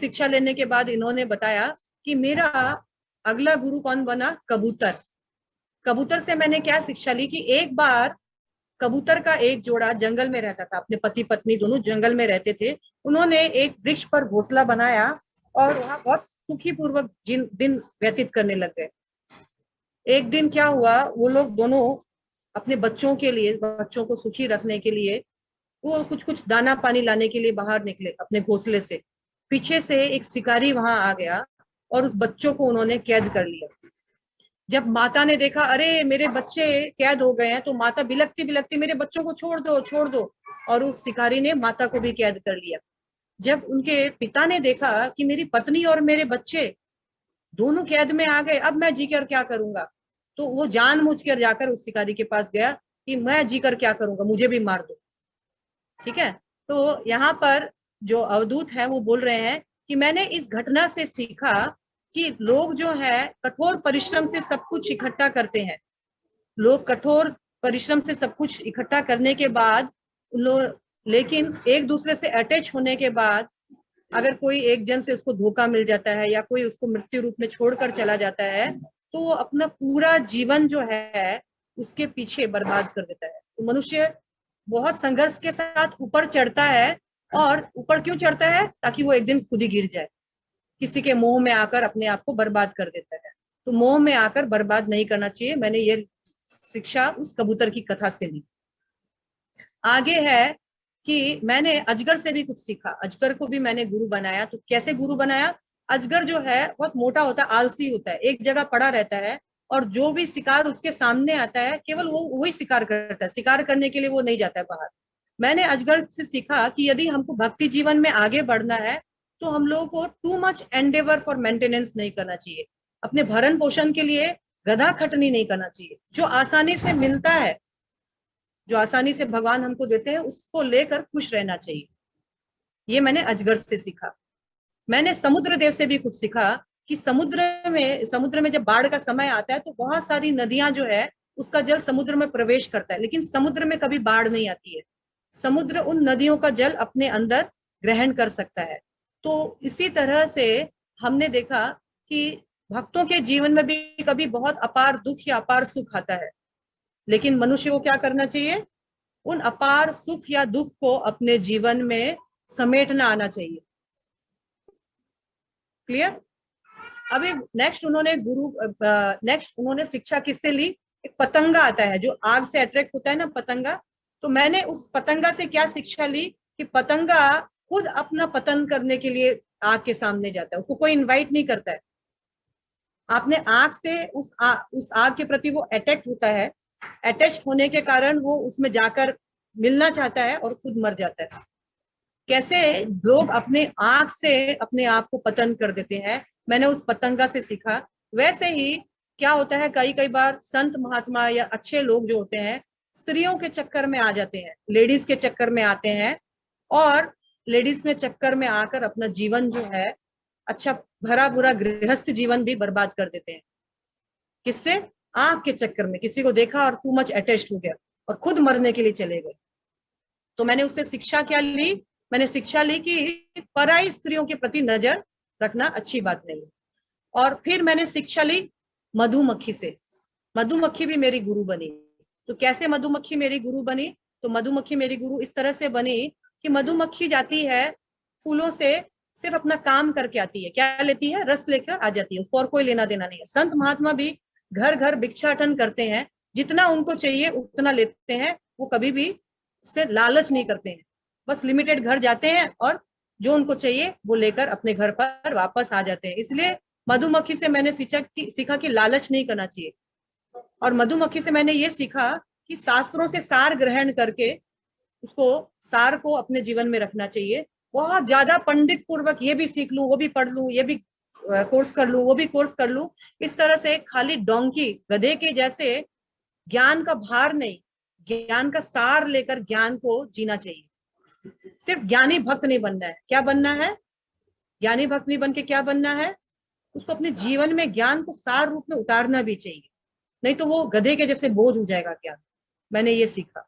शिक्षा लेने के बाद इन्होंने बताया कि मेरा अगला गुरु कौन बना? कबूतर। कबूतर से मैंने क्या शिक्षा ली कि एक बार कबूतर का एक जोड़ा जंगल में रहता था, अपने पति पत्नी दोनों जंगल में रहते थे। उन्होंने एक वृक्ष पर घोंसला बनाया और वहां बहुत सुखी पूर्वक दिन व्यतीत करने लग गए। एक दिन क्या हुआ, वो लोग दोनों अपने बच्चों के लिए, बच्चों को सुखी रखने के लिए वो कुछ कुछ दाना पानी लाने के लिए बाहर निकले अपने घोंसले से। पीछे से एक शिकारी वहां आ गया और उस बच्चों को उन्होंने कैद कर लिया। जब माता ने देखा अरे मेरे बच्चे कैद हो गए हैं, तो माता बिलखती बिलखती मेरे बच्चों को छोड़ दो छोड़ दो, और उस शिकारी ने माता को भी कैद कर लिया। जब उनके पिता ने देखा कि मेरी पत्नी और मेरे बच्चे दोनों कैद में आ गए, अब मैं जीकर क्या करूंगा, तो वो जानबूझकर जाकर उस शिकारी के पास गया कि मैं जीकर क्या करूंगा, मुझे भी मार दो। ठीक है, तो यहाँ पर जो अवधूत है वो बोल रहे हैं कि मैंने इस घटना से सीखा कि लोग जो है कठोर परिश्रम से सब कुछ इकट्ठा करते हैं। लोग कठोर परिश्रम से सब कुछ इकट्ठा करने के बाद लोग, लेकिन एक दूसरे से अटैच होने के बाद अगर कोई एक जन से उसको धोखा मिल जाता है या कोई उसको मृत्यु रूप में छोड़कर चला जाता है, तो वो अपना पूरा जीवन जो है उसके पीछे बर्बाद कर देता है। तो मनुष्य बहुत संघर्ष के साथ ऊपर चढ़ता है, और ऊपर क्यों चढ़ता है? ताकि वो एक दिन खुद ही गिर जाए, किसी के मोह में आकर अपने आप को बर्बाद कर देता है। तो मोह में आकर बर्बाद नहीं करना चाहिए। मैंने ये शिक्षा उस कबूतर की कथा से ली। आगे है कि मैंने अजगर से भी कुछ सीखा। अजगर को भी मैंने गुरु बनाया। तो कैसे गुरु बनाया? अजगर जो है बहुत मोटा होता है, आलसी होता है, एक जगह पड़ा रहता है, और जो भी शिकार उसके सामने आता है केवल वो वही शिकार करता है, शिकार करने के लिए वो नहीं जाता है बाहर। मैंने अजगर से सीखा कि यदि हमको भक्ति जीवन में आगे बढ़ना है तो हम लोगों को too much Endeavour for maintenance नहीं करना चाहिए। अपने भरण पोषण के लिए गधा खटनी नहीं करना चाहिए। जो आसानी से मिलता है, जो आसानी से भगवान हमको देते हैं, उसको लेकर खुश रहना चाहिए। ये मैंने अजगर से सीखा। मैंने समुद्र देव से भी कुछ सीखा कि समुद्र में जब बाढ़ का समय आता है तो बहुत सारी नदियां जो है उसका जल समुद्र में प्रवेश करता है, लेकिन समुद्र में कभी बाढ़ नहीं आती है। समुद्र उन नदियों का जल अपने अंदर ग्रहण कर सकता है। तो इसी तरह से हमने देखा कि भक्तों के जीवन में भी कभी बहुत अपार दुख या अपार सुख आता है, लेकिन मनुष्य को क्या करना चाहिए? उन अपार सुख या दुख को अपने जीवन में समेटना आना चाहिए। क्लियर? अभी नेक्स्ट उन्होंने शिक्षा किससे ली? एक पतंगा आता है जो आग से अट्रैक्ट होता है ना, पतंगा। तो मैंने उस पतंगा से क्या शिक्षा ली कि पतंगा खुद अपना पतन करने के लिए आग के सामने जाता है, उसको कोई इनवाइट नहीं करता है। आपने आग से उस आग के प्रति वो अटैक्ट होता है, अटैच होने के कारण वो उसमें जाकर मिलना चाहता है और खुद मर जाता है। कैसे लोग अपने आंख से अपने आप को पतन कर देते हैं, मैंने उस पतंगा से सीखा। वैसे ही क्या होता है, कई कई बार संत महात्मा या अच्छे लोग जो होते हैं स्त्रियों के चक्कर में आ जाते हैं, लेडीज के चक्कर में आते हैं, और लेडीज में चक्कर में आकर अपना जीवन जो है अच्छा भरा बुरा गृहस्थ जीवन भी बर्बाद कर देते हैं। किससे? आंख के चक्कर में किसी को देखा और टू मच अटैच्ड हो गया और खुद मरने के लिए चले गए। तो मैंने उससे शिक्षा क्या ली? मैंने शिक्षा ली कि पराई स्त्रियों के प्रति नजर रखना अच्छी बात नहीं है। और फिर मैंने शिक्षा ली मधुमक्खी से। मधुमक्खी भी मेरी गुरु बनी। तो कैसे मधुमक्खी मेरी गुरु बनी? तो मधुमक्खी मेरी गुरु इस तरह से बनी कि मधुमक्खी जाती है फूलों से, सिर्फ अपना काम करके आती है, क्या लेती है? रस लेकर आ जाती है, उसको और कोई लेना देना नहीं है। संत महात्मा भी घर घर भिक्षाटन करते हैं, जितना उनको चाहिए उतना लेते हैं, वो कभी भी उससे लालच नहीं करते हैं। बस लिमिटेड घर जाते हैं और जो उनको चाहिए वो लेकर अपने घर पर वापस आ जाते हैं। इसलिए मधुमक्खी से मैंने सीखा कि लालच नहीं करना चाहिए। और मधुमक्खी से मैंने ये सीखा कि शास्त्रों से सार ग्रहण करके उसको सार को अपने जीवन में रखना चाहिए। बहुत ज्यादा पंडित पूर्वक ये भी सीख लूं, वो भी पढ़ लूं, ये भी कोर्स कर लूं, वो भी कोर्स कर लूं, इस तरह से खाली डोंकी गधे के जैसे ज्ञान का भार नहीं, ज्ञान का सार लेकर ज्ञान को जीना चाहिए। सिर्फ ज्ञानी भक्त नहीं बनना है। क्या बनना है? ज्ञानी भक्त नहीं बन के क्या बनना है? उसको अपने जीवन में ज्ञान को सार रूप में उतारना भी चाहिए, नहीं तो वो गधे के जैसे बोझ हो जाएगा ज्ञान। मैंने ये सीखा।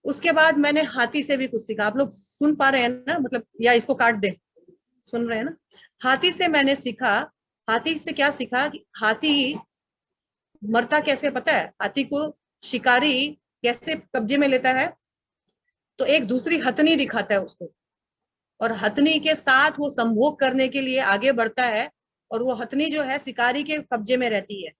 उसके बाद मैंने हाथी से भी कुछ सीखा। आप लोग सुन पा रहे हैं ना? मतलब या इसको काट दे? सुन रहे हैं ना? हाथी से मैंने सीखा, हाथी से क्या सीखा कि हाथी मरता कैसे पता है? हाथी को शिकारी कैसे कब्जे में लेता है? तो एक दूसरी हथनी दिखाता है उसको, और हथनी के साथ वो संभोग करने के लिए आगे बढ़ता है, और वो हथनी जो है शिकारी के कब्जे में रहती है,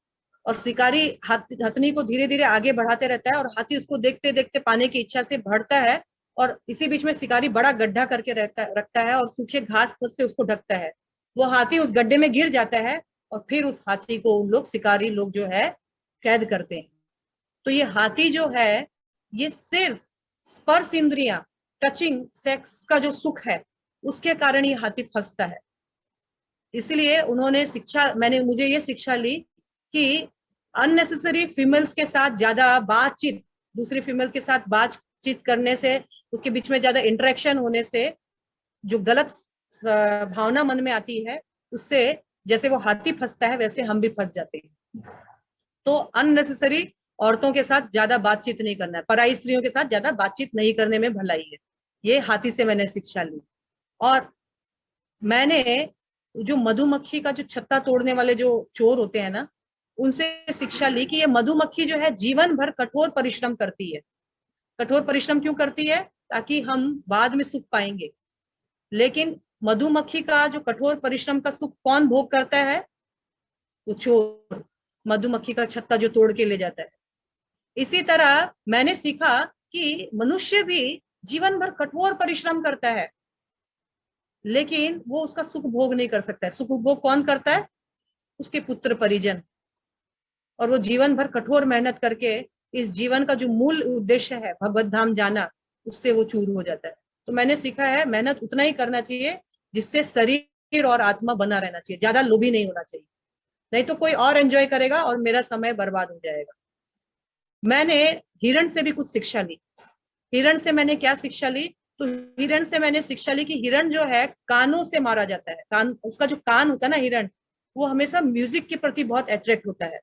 और शिकारी हथनी को धीरे धीरे आगे बढ़ाते रहता है, और हाथी उसको देखते देखते पाने की इच्छा से बढ़ता है, और इसी बीच में शिकारी बड़ा गड्ढा करके रखता है और सूखे घास फूस से उसको ढकता है। वो हाथी उस गड्ढे में गिर जाता है, और फिर उस हाथी को उन लोग शिकारी लोग जो है कैद करते हैं। तो ये हाथी जो है, ये सिर्फ स्पर्श इंद्रियां, टचिंग सेक्स का जो सुख है, उसके कारण ये हाथी फंसता है। इसलिए उन्होंने शिक्षा, मैंने मुझे ये शिक्षा ली कि अननेसेसरी फीमेल्स के साथ ज्यादा बातचीत, दूसरी फीमेल के साथ बातचीत करने से, उसके बीच में ज्यादा इंटरेक्शन होने से जो गलत भावना मन में आती है, उससे जैसे वो हाथी फंसता है वैसे हम भी फंस जाते हैं। तो अननेसेसरी औरतों के साथ ज्यादा बातचीत नहीं करना है, पराई स्त्रियों के साथ ज्यादा बातचीत नहीं करने में भलाई है। ये हाथी से मैंने शिक्षा ली। और मैंने जो मधुमक्खी का जो छत्ता तोड़ने वाले जो चोर होते हैं ना, उनसे शिक्षा ली कि ये मधुमक्खी जो है जीवन भर कठोर परिश्रम करती है। कठोर परिश्रम क्यों करती है? ताकि हम बाद में सुख पाएंगे। लेकिन मधुमक्खी का जो कठोर परिश्रम का सुख कौन भोग करता है? वो चोर, मधुमक्खी का छत्ता जो तोड़ के ले जाता है। इसी तरह मैंने सीखा कि मनुष्य भी जीवन भर कठोर परिश्रम करता है, लेकिन वो उसका सुख भोग नहीं कर सकता है। सुख भोग कौन करता है? उसके पुत्र परिजन। और वो जीवन भर कठोर मेहनत करके इस जीवन का जो मूल उद्देश्य है भगवत धाम जाना, उससे वो चूर हो जाता है। तो मैंने सीखा है मेहनत उतना ही करना चाहिए जिससे शरीर और आत्मा बना रहना चाहिए, ज्यादा लोभी नहीं होना चाहिए, नहीं तो कोई और एंजॉय करेगा और मेरा समय बर्बाद हो जाएगा। मैंने हिरण से भी कुछ शिक्षा ली। हिरण से मैंने क्या शिक्षा ली? तो हिरण से मैंने शिक्षा ली कि हिरण जो है कानों से मारा जाता है। कान, उसका जो कान होता है ना हिरण, वो हमेशा म्यूजिक के प्रति बहुत अट्रैक्ट होता है।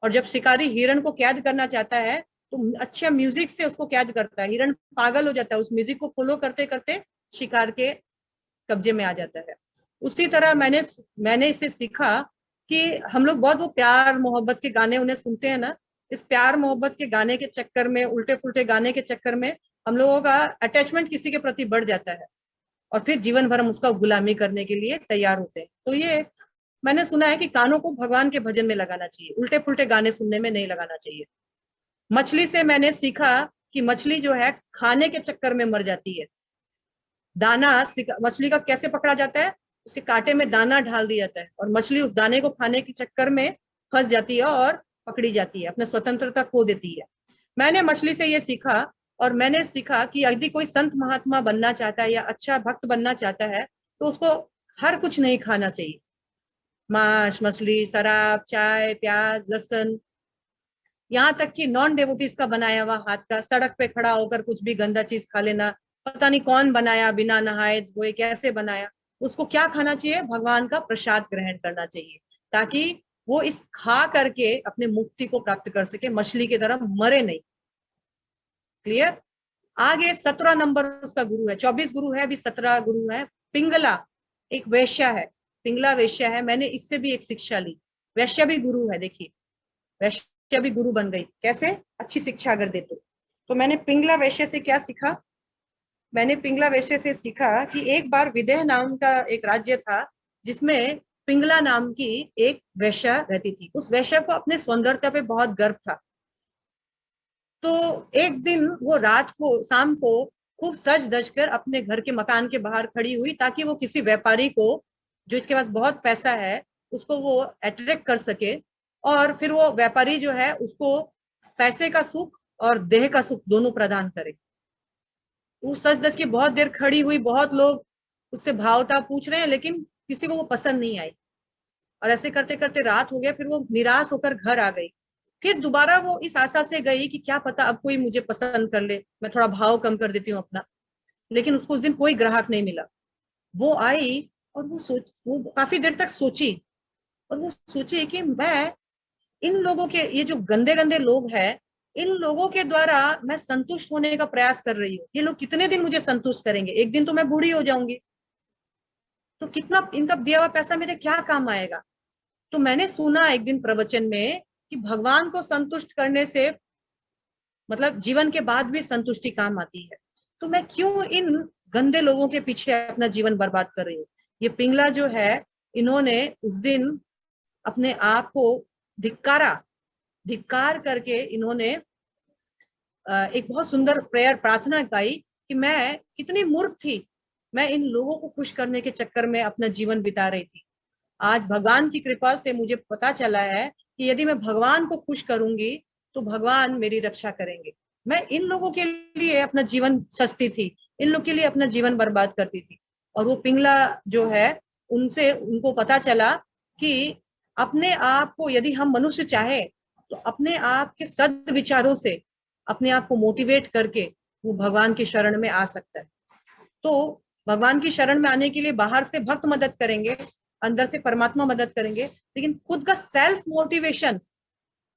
और जब शिकारी हिरण को कैद करना चाहता है तो अच्छा म्यूजिक से उसको कैद करता है। हिरण पागल हो जाता है, उस म्यूजिक को फॉलो करते करते शिकार के कब्जे में आ जाता है। उसी तरह मैंने इसे सीखा कि हम लोग बहुत वो प्यार मोहब्बत के गाने उन्हें सुनते हैं ना, इस प्यार मोहब्बत के गाने के चक्कर में, उल्टे पुल्टे गाने के चक्कर में हम लोगों का अटैचमेंट किसी के प्रति बढ़ जाता है, और फिर जीवन भर हम उसका गुलामी करने के लिए तैयार होते हैं। तो ये मैंने सुना है कि कानों को भगवान के भजन में लगाना चाहिए, उल्टे पुल्टे गाने सुनने में नहीं लगाना चाहिए। मछली से मैंने सीखा कि मछली जो है खाने के चक्कर में मर जाती है। दाना मछली का कैसे पकड़ा जाता है? उसके कांटे में दाना डाल दिया जाता है, और मछली उस दाने को खाने के चक्कर में फंस जाती है और पकड़ी जाती है, अपनी स्वतंत्रता खो देती है। मैंने मछली से ये सीखा, और मैंने सीखा कि यदि कोई संत महात्मा बनना चाहता है या अच्छा भक्त बनना चाहता है तो उसको हर कुछ नहीं खाना चाहिए। मांस मछली शराब चाय प्याज लहसुन, यहाँ तक कि नॉन डेवोटीज का बनाया हुआ हाथ का सड़क पे खड़ा होकर कुछ भी गंदा चीज खा लेना, पता नहीं कौन बनाया, बिना नहाए धोए कैसे बनाया, उसको क्या खाना चाहिए? भगवान का प्रसाद ग्रहण करना चाहिए, ताकि वो इस खा करके अपने मुक्ति को प्राप्त कर सके, मछली की तरह मरे नहीं। क्लियर? आगे 17 नंबर उसका गुरु है, 24 गुरु है, अभी 17 गुरु है। पिंगला एक वैश्या है, पिंगला वैश्या है। मैंने इससे भी एक शिक्षा ली। वैश्या भी गुरु है, देखिए वैश्या भी गुरु बन गई कैसे? अच्छी शिक्षा अगर दे तो मैंने पिंगला वैश्य से क्या सीखा? मैंने पिंगला वैश्य से सीखा कि एक बार विदेह नाम का एक राज्य था, जिसमें पिंगला नाम की एक वैश्या रहती थी। उस वैश्या को अपने सौंदर्यता पे बहुत गर्व था। तो एक दिन वो रात को शाम को खूब सज धज कर अपने घर के मकान के बाहर खड़ी हुई, ताकि वो किसी व्यापारी को जो इसके पास बहुत पैसा है उसको वो अट्रैक्ट कर सके, और फिर वो व्यापारी जो है उसको पैसे का सुख और देह का सुख दोनों प्रदान करे। वो सज धज के बहुत देर खड़ी हुई, बहुत लोग उससे भावता पूछ रहे हैं, लेकिन किसी को वो पसंद नहीं आई। और ऐसे करते करते रात हो गया, फिर वो निराश होकर घर आ गई। फिर दोबारा वो इस आशा से गई कि क्या पता अब कोई मुझे पसंद कर ले, मैं थोड़ा भाव कम कर देती हूँ अपना। लेकिन उसको उस दिन कोई ग्राहक नहीं मिला। वो आई और वो काफी देर तक सोची, और वो सोची कि मैं इन लोगों के, ये जो गंदे गंदे लोग हैं, इन लोगों के द्वारा मैं संतुष्ट होने का प्रयास कर रही हूँ। ये लोग कितने दिन मुझे संतुष्ट करेंगे? एक दिन तो मैं बूढ़ी हो जाऊंगी। तो कितना इनका दिया हुआ पैसा मेरे क्या काम आएगा। तो मैंने सुना एक दिन प्रवचन में कि भगवान को संतुष्ट करने से मतलब जीवन के बाद भी संतुष्टि काम आती है। तो मैं क्यों इन गंदे लोगों के पीछे अपना जीवन बर्बाद कर रही हूँ। ये पिंगला जो है, इन्होंने उस दिन अपने आप को धिक्कारा, धिक्कार करके इन्होंने एक बहुत सुंदर प्रेयर प्रार्थना गाई कि मैं कितनी मूर्ख थी, मैं इन लोगों को खुश करने के चक्कर में अपना जीवन बिता रही थी। आज भगवान की कृपा से मुझे पता चला है कि यदि मैं भगवान को खुश करूंगी तो भगवान मेरी रक्षा करेंगे। मैं इन लोगों के लिए अपना जीवन सस्ती थी, इन लोग के लिए अपना जीवन बर्बाद करती थी। और वो पिंगला जो है, उनसे उनको पता चला कि अपने आप को यदि हम मनुष्य चाहे तो अपने आप के सद विचारों से अपने आप को मोटिवेट करके वो भगवान की शरण में आ सकता है। तो भगवान की शरण में आने के लिए बाहर से भक्त मदद करेंगे, अंदर से परमात्मा मदद करेंगे, लेकिन खुद का सेल्फ मोटिवेशन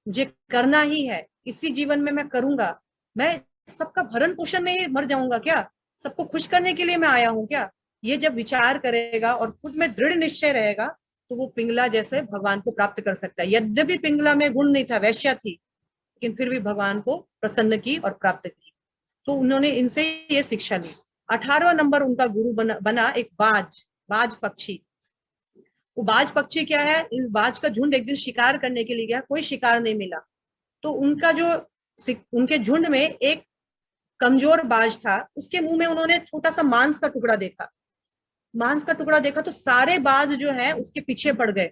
मुझे करना ही है। इसी जीवन में मैं करूंगा। मैं सबका भरण पोषण में मर जाऊंगा क्या, सबको खुश करने के लिए मैं आया हूं क्या। ये जब विचार करेगा और खुद में दृढ़ निश्चय रहेगा तो वो पिंगला जैसे भगवान को प्राप्त कर सकता है। यद्यपि पिंगला में गुण नहीं था, वैश्या थी, लेकिन फिर भी भगवान को प्रसन्न की और प्राप्त की। तो उन्होंने इनसे ये शिक्षा ली। 18वां नंबर उनका गुरु बना एक बाज, बाज पक्षी। वो बाज पक्षी क्या है, इस बाज का झुंड एक दिन शिकार करने के लिए गया, कोई शिकार नहीं मिला। तो उनका जो उनके झुंड में एक कमजोर बाज था, उसके मुंह में उन्होंने छोटा सा मांस का टुकड़ा देखा। मांस का टुकड़ा देखा तो सारे बाज जो है उसके पीछे पड़ गए,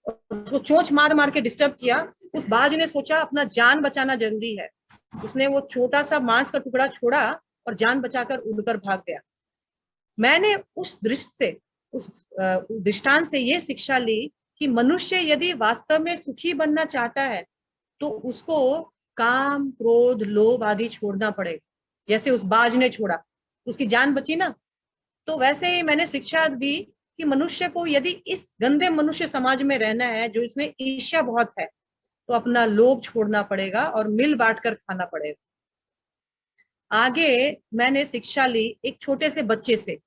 उसको चोंच मार मार के डिस्टर्ब किया। उस बाज ने सोचा अपना जान बचाना जरूरी है, उसने वो छोटा सा मांस का टुकड़ा छोड़ा और जान बचाकर उड़कर भाग गया। मैंने उस दृश्य से, उस दृष्टांत से ये शिक्षा ली कि मनुष्य यदि वास्तव में सुखी बनना चाहता है तो उसको काम, क्रोध, लोभ आदि छोड़ना पड़ेगा। जैसे उस बाज ने छोड़ा, उसकी जान बची ना। तो वैसे ही मैंने शिक्षा दी कि मनुष्य को यदि इस गंदे मनुष्य समाज में रहना है जो इसमें ईर्ष्या बहुत है, तो अपना लोभ छोड़ना पड़ेगा और मिल बांट कर खाना पड़ेगा। आगे मैंने शिक्षा ली एक छोटे से बच्चे से।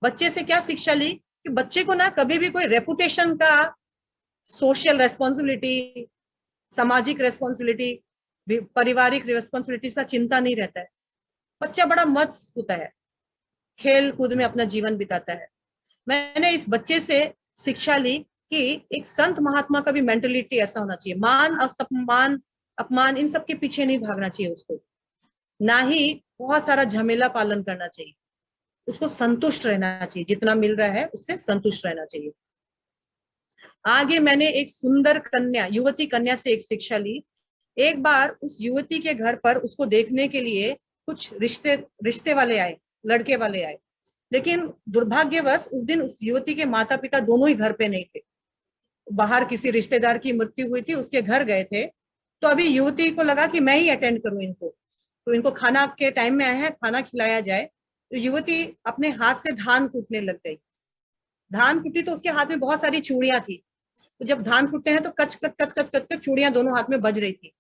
बच्चे से क्या शिक्षा ली कि बच्चे को ना कभी भी कोई रेपुटेशन का, सोशल रेस्पॉन्सिबिलिटी, सामाजिक रेस्पॉन्सिबिलिटी, पारिवारिक रेस्पॉन्सिबिलिटीज का चिंता नहीं रहता है। बच्चा बड़ा मस्त होता है, खेल कूद में अपना जीवन बिताता है। मैंने इस बच्चे से शिक्षा ली कि एक संत महात्मा का भी मेंटलिटी ऐसा होना चाहिए। मान और सम्मान, अपमान, इन सब के पीछे नहीं भागना चाहिए उसको, ना ही बहुत सारा झमेला पालन करना चाहिए। उसको संतुष्ट रहना चाहिए, जितना मिल रहा है उससे संतुष्ट रहना चाहिए। आगे मैंने एक सुंदर कन्या, युवती कन्या से एक शिक्षा ली। एक बार उस युवती के घर पर उसको देखने के लिए कुछ रिश्ते रिश्ते वाले आए, लड़के वाले आए, लेकिन दुर्भाग्यवश उस दिन उस युवती के माता पिता दोनों ही घर पे नहीं थे। बाहर किसी रिश्तेदार की मृत्यु हुई थी, उसके घर गए थे। तो अभी युवती को लगा कि मैं ही अटेंड करूं इनको, तो इनको खाना के टाइम में आए हैं, खाना खिलाया जाए। तो युवती अपने हाथ से धान कूटने लग गई। धान कुटी तो उसके हाथ में बहुत सारी चूड़ियां थी। तो जब धान कुटते हैं तो कच कच कच कच कच कच चूड़ियां दोनों हाथ में बज रही थी।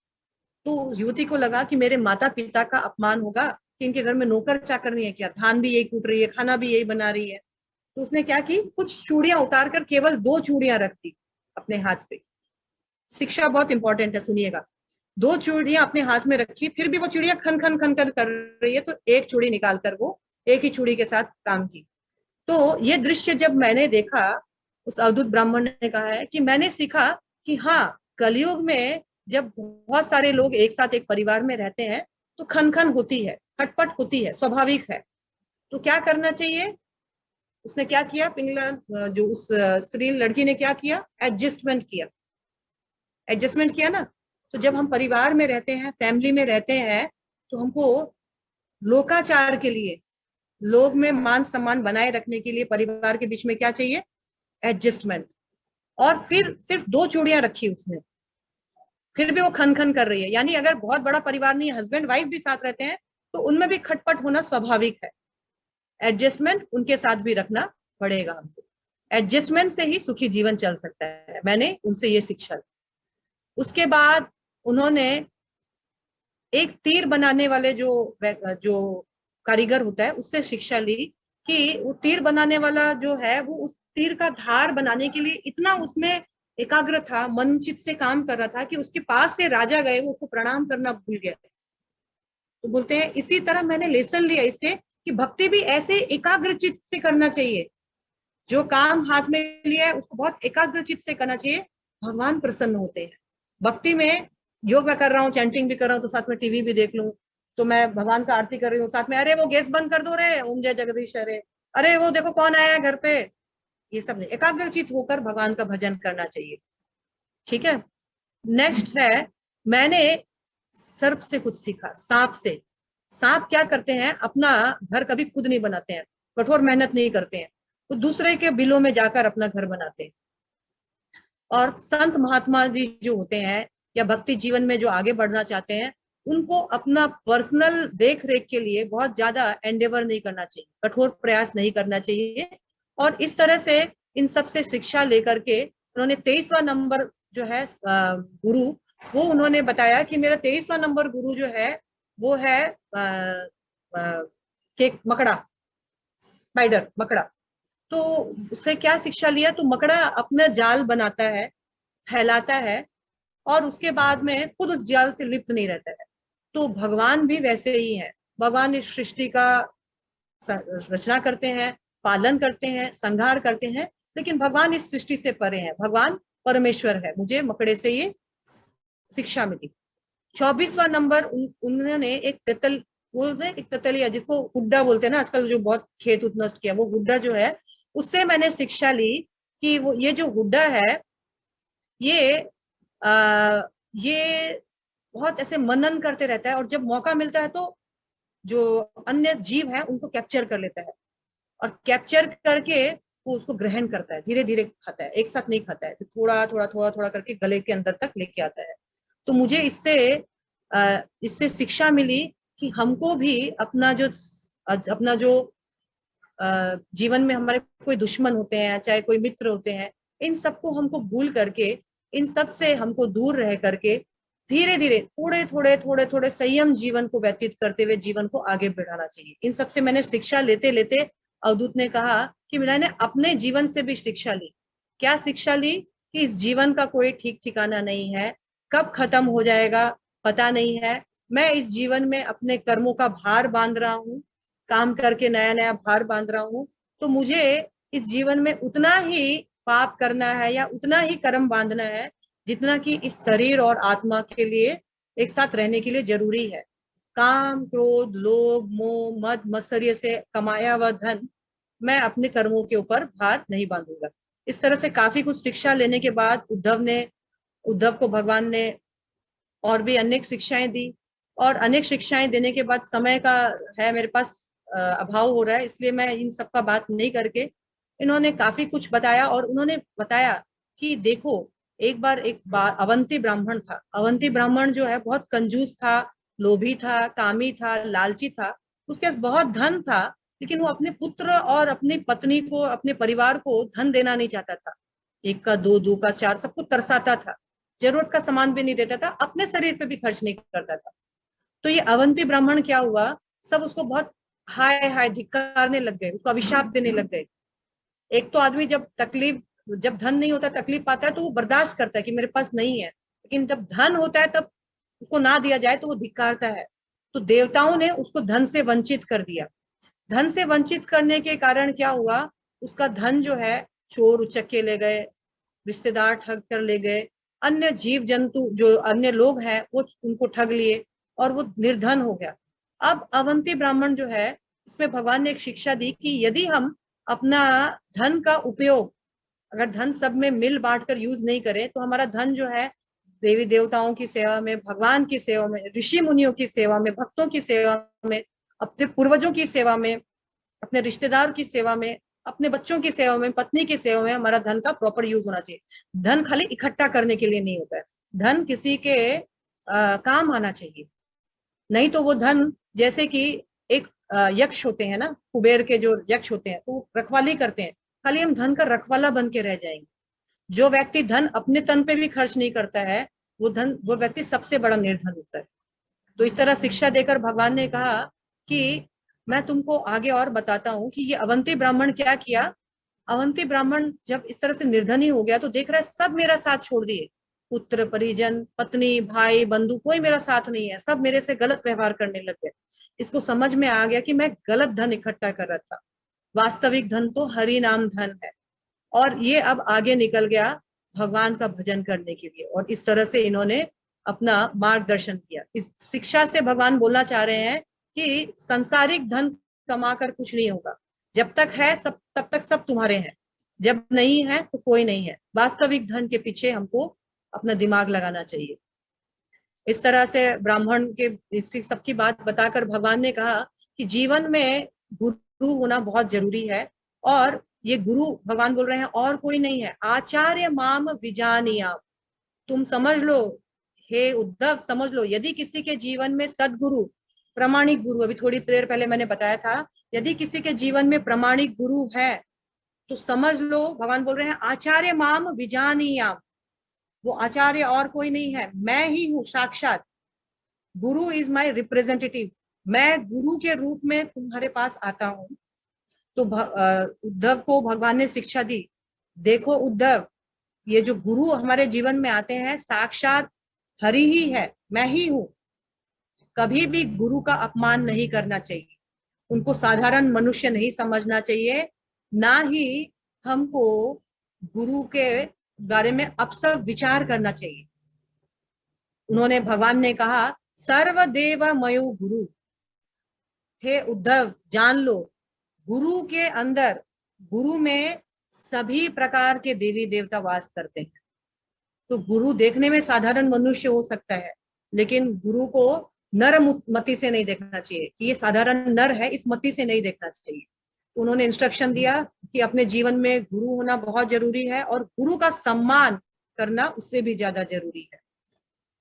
तो युवती को लगा कि मेरे माता पिता का अपमान होगा कि इनके घर में नौकर चाकर नहीं है क्या, धान भी यही कूट रही है, खाना भी यही बना रही है। तो उसने क्या की, कुछ चूड़ियां उतार कर केवल 2 चूड़ियां रख दी अपने हाथ पे। शिक्षा बहुत इंपॉर्टेंट है, सुनिएगा। 2 चूड़ियां अपने हाथ में रखी, फिर भी वो चूड़ियां खन खन खन कर रही है, तो एक चूड़ी निकाल कर वो एक ही चूड़ी के साथ काम की। तो ये दृश्य जब मैंने देखा, उस अवधूत ब्राह्मण ने कहा है कि मैंने सीखा कि हाँ, कलयुग में जब बहुत सारे लोग एक साथ एक परिवार में रहते हैं तो खन खन होती है, खटपट होती है, स्वाभाविक है। तो क्या करना चाहिए, उसने क्या किया, पिंगला जो उस स्त्री लड़की ने क्या किया, एडजस्टमेंट किया। एडजस्टमेंट किया ना। तो जब हम परिवार में रहते हैं, फैमिली में रहते हैं, तो हमको लोकाचार के लिए, लोग में मान सम्मान बनाए रखने के लिए परिवार के बीच में क्या चाहिए, एडजस्टमेंट। और फिर सिर्फ 2 चूड़ियां रखी उसने, फिर भी वो खन खन कर रही है। यानी अगर बहुत बड़ा परिवार नहीं, हस्बैंड वाइफ भी साथ रहते हैं, तो उनमें भी खटपट होना स्वाभाविक है। एडजस्टमेंट उनके साथ भी रखना पड़ेगा हमको। एडजस्टमेंट से ही सुखी जीवन चल सकता है। मैंने उनसे ये शिक्षा ली। उसके बाद उन्होंने एक तीर बनाने वाले जो जो कारीगर होता है उससे शिक्षा ली कि वो तीर बनाने वाला जो है वो उस तीर का धार बनाने के लिए इतना उसमें एकाग्र था, मन चित से काम कर रहा था कि उसके पास से राजा गए, वो उसको प्रणाम करना भूल गया। तो बोलते हैं इसी तरह मैंने लेसन लिया इससे कि भक्ति भी ऐसे एकाग्र चित से करना चाहिए। जो काम हाथ में लिया है उसको बहुत एकाग्र चित से करना चाहिए, भगवान प्रसन्न होते हैं। भक्ति में योग मैं कर रहा हूँ, चैंटिंग भी कर रहा हूँ, तो साथ में टीवी भी देख लूं, तो मैं भगवान का आरती कर रही हूँ, साथ में अरे वो गैस बंद कर दो रे, ओम जय जगदीश, अरे वो देखो कौन आया है घर पे। ये सब नहीं, एकाग्रचित होकर भगवान का भजन करना चाहिए। ठीक है। नेक्स्ट है, मैंने सर्प से कुछ सीखा, सांप से। सांप क्या करते हैं, अपना घर कभी खुद नहीं बनाते हैं, कठोर मेहनत नहीं करते हैं, वो दूसरे के बिलों में जाकर अपना घर बनाते हैं। और संत महात्मा जी जो होते हैं या भक्ति जीवन में जो आगे बढ़ना चाहते हैं, उनको अपना पर्सनल देख रेख के लिए बहुत ज्यादा एंडेवर नहीं करना चाहिए, कठोर प्रयास नहीं करना चाहिए। और इस तरह से इन सब से शिक्षा लेकर के उन्होंने 23वां नंबर जो है गुरु, वो उन्होंने बताया कि मेरा 23वां नंबर गुरु जो है वो है केक मकड़ा, स्पाइडर मकड़ा। तो उससे क्या शिक्षा लिया, तो मकड़ा अपना जाल बनाता है, फैलाता है, और उसके बाद में खुद उस जाल से लिप्त नहीं रहता है। तो भगवान भी वैसे ही है, भगवान इस सृष्टि का रचना करते हैं, पालन करते हैं, संहार करते हैं, लेकिन भगवान इस सृष्टि से परे हैं, भगवान परमेश्वर है। मुझे मकड़े से ये शिक्षा मिली। 24वां नंबर उन्होंने एक तितल, वो एक तितलिया जिसको गुड्डा बोलते हैं ना आजकल, जो बहुत खेत उत नष्ट किया, वो गुड्डा जो है, उससे मैंने शिक्षा ली कि वो ये जो गुड्डा है ये ये बहुत ऐसे मनन करते रहता है, और जब मौका मिलता है तो जो अन्य जीव है उनको कैप्चर कर लेता है, और कैप्चर करके वो उसको ग्रहण करता है, धीरे धीरे खाता है, एक साथ नहीं खाता है, थोड़ा थोड़ा थोड़ा थोड़ा करके गले के अंदर तक लेके आता है। तो मुझे इससे शिक्षा मिली कि हमको भी अपना जो जीवन में हमारे कोई दुश्मन होते हैं, चाहे कोई मित्र होते हैं, इन सबको हमको भूल करके, इन सब से हमको दूर रह करके धीरे धीरे थोड़े थोड़े थोड़े थोड़े संयम जीवन को व्यतीत करते हुए जीवन को आगे बढ़ाना चाहिए। इन सब से मैंने शिक्षा लेते लेते, अवधूत ने कहा कि मैंने अपने जीवन से भी शिक्षा ली। क्या शिक्षा ली, कि इस जीवन का कोई ठीक ठिकाना नहीं है, कब खत्म हो जाएगा पता नहीं है। मैं इस जीवन में अपने कर्मों का भार बांध रहा हूँ, काम करके नया नया भार बांध रहा हूँ, तो मुझे इस जीवन में उतना ही पाप करना है या उतना ही कर्म बांधना है जितना कि इस शरीर और आत्मा के लिए एक साथ रहने के लिए जरूरी है। काम क्रोध लोभ मोह मद मत्सर्य से कमाया हुआ धन मैं अपने कर्मों के ऊपर भार नहीं बांधूंगा। इस तरह से काफी कुछ शिक्षा लेने के बाद उद्धव को भगवान ने और भी अनेक शिक्षाएं दी, और अनेक शिक्षाएं देने के बाद समय का है मेरे पास अभाव हो रहा है, इसलिए मैं इन सब का बात नहीं करके, इन्होंने काफी कुछ बताया। और उन्होंने बताया कि देखो, एक बार अवंती ब्राह्मण था, अवंती ब्राह्मण जो है बहुत कंजूस था, लोभी था, कामी था, लालची था, उसके पास बहुत धन था, लेकिन वो अपने पुत्र और अपनी पत्नी को, अपने परिवार को धन देना नहीं चाहता था। एक का दो, दो का चार, सबको तरसाता था, जरूरत का सामान भी नहीं देता था, अपने शरीर पे भी खर्च नहीं करता था। तो ये अवंती ब्राह्मण क्या हुआ, सब उसको बहुत हाय हाय धिक्कारने लग गए, उसको अभिशाप देने लग गए। एक तो आदमी जब धन नहीं होता, तकलीफ पाता है, तो वो बर्दाश्त करता है कि मेरे पास नहीं है, लेकिन जब धन होता है तब उसको ना दिया जाए तो वो धिक्कारता है। तो देवताओं ने उसको धन से वंचित कर दिया। धन से वंचित करने के कारण क्या हुआ, उसका धन जो है चोर उचक्के ले गए, रिश्तेदार ठग कर ले गए, अन्य जीव जंतु जो अन्य लोग हैं वो उनको ठग लिए, और वो निर्धन हो गया। अब अवंती ब्राह्मण जो है, इसमें भगवान ने एक शिक्षा दी कि यदि हम अपना धन का उपयोग, अगर धन सब में मिल बांट कर यूज नहीं करें, तो हमारा धन जो है देवी देवताओं की सेवा में, भगवान की सेवा में, ऋषि मुनियों की सेवा में, भक्तों की सेवा में, अपने पूर्वजों की सेवा में, अपने रिश्तेदार की सेवा में, अपने बच्चों की सेवा में, पत्नी की सेवा में हमारा धन का प्रॉपर यूज होना चाहिए। धन खाली इकट्ठा करने के लिए नहीं होता है, धन किसी के काम आना चाहिए। नहीं तो वो धन, जैसे कि एक यक्ष होते हैं ना, कुबेर के जो यक्ष होते हैं, तो रखवाली करते हैं, खाली हम धन का रखवाला बन के रह जाएंगे। जो व्यक्ति धन अपने तन पे भी खर्च नहीं करता है, वो व्यक्ति सबसे बड़ा निर्धन होता है। तो इस तरह शिक्षा देकर भगवान ने कहा कि मैं तुमको आगे और बताता हूँ कि ये अवंती ब्राह्मण क्या किया। अवंती ब्राह्मण जब इस तरह से निर्धनी हो गया तो देख रहा है सब मेरा साथ छोड़ दिए, पुत्र परिजन पत्नी भाई बंधु कोई मेरा साथ नहीं है, सब मेरे से गलत व्यवहार करने लग गए। इसको समझ में आ गया कि मैं गलत धन इकट्ठा कर रहा था, वास्तविक धन तो हरि नाम धन है। और ये अब आगे निकल गया भगवान का भजन करने के लिए, और इस तरह से इन्होंने अपना मार्गदर्शन किया। इस शिक्षा से भगवान बोलना चाह रहे हैं कि संसारिक धन कमाकर कुछ नहीं होगा, जब तक है सब तब तक सब तुम्हारे हैं, जब नहीं है तो कोई नहीं है। वास्तविक धन के पीछे हमको अपना दिमाग लगाना चाहिए। इस तरह से ब्राह्मण के इसकी सबकी बात बताकर भगवान ने कहा कि जीवन में गुरु होना बहुत जरूरी है। और ये गुरु भगवान बोल रहे हैं और कोई नहीं है, आचार्य माम विजानीयाम। तुम समझ लो, हे उद्धव समझ लो, यदि किसी के जीवन में सदगुरु प्रामाणिक गुरु, अभी थोड़ी देर पहले मैंने बताया था, यदि किसी के जीवन में प्रामाणिक गुरु है तो समझ लो भगवान बोल रहे हैं आचार्य माम विजानीयाम। वो आचार्य और कोई नहीं है, मैं ही हूँ साक्षात। गुरु इज माई रिप्रेजेंटेटिव, मैं गुरु के रूप में तुम्हारे पास आता हूँ। तो उद्धव को भगवान ने शिक्षा दी, देखो उद्धव, ये जो गुरु हमारे जीवन में आते हैं साक्षात हरि ही है, मैं ही हूँ। कभी भी गुरु का अपमान नहीं करना चाहिए, उनको साधारण मनुष्य नहीं समझना चाहिए, ना ही हमको गुरु के बारे में अपशब्द विचार करना चाहिए। उन्होंने भगवान ने कहा सर्वदेव मयो गुरु, हे उद्धव जान लो, गुरु के अंदर, गुरु में सभी प्रकार के देवी देवता वास करते हैं। तो गुरु देखने में साधारण मनुष्य हो सकता है, लेकिन गुरु को नर मति से नहीं देखना चाहिए कि ये साधारण नर है, इस मति से नहीं देखना चाहिए। उन्होंने इंस्ट्रक्शन दिया कि अपने जीवन में गुरु होना बहुत जरूरी है, और गुरु का सम्मान करना उससे भी ज्यादा जरूरी है।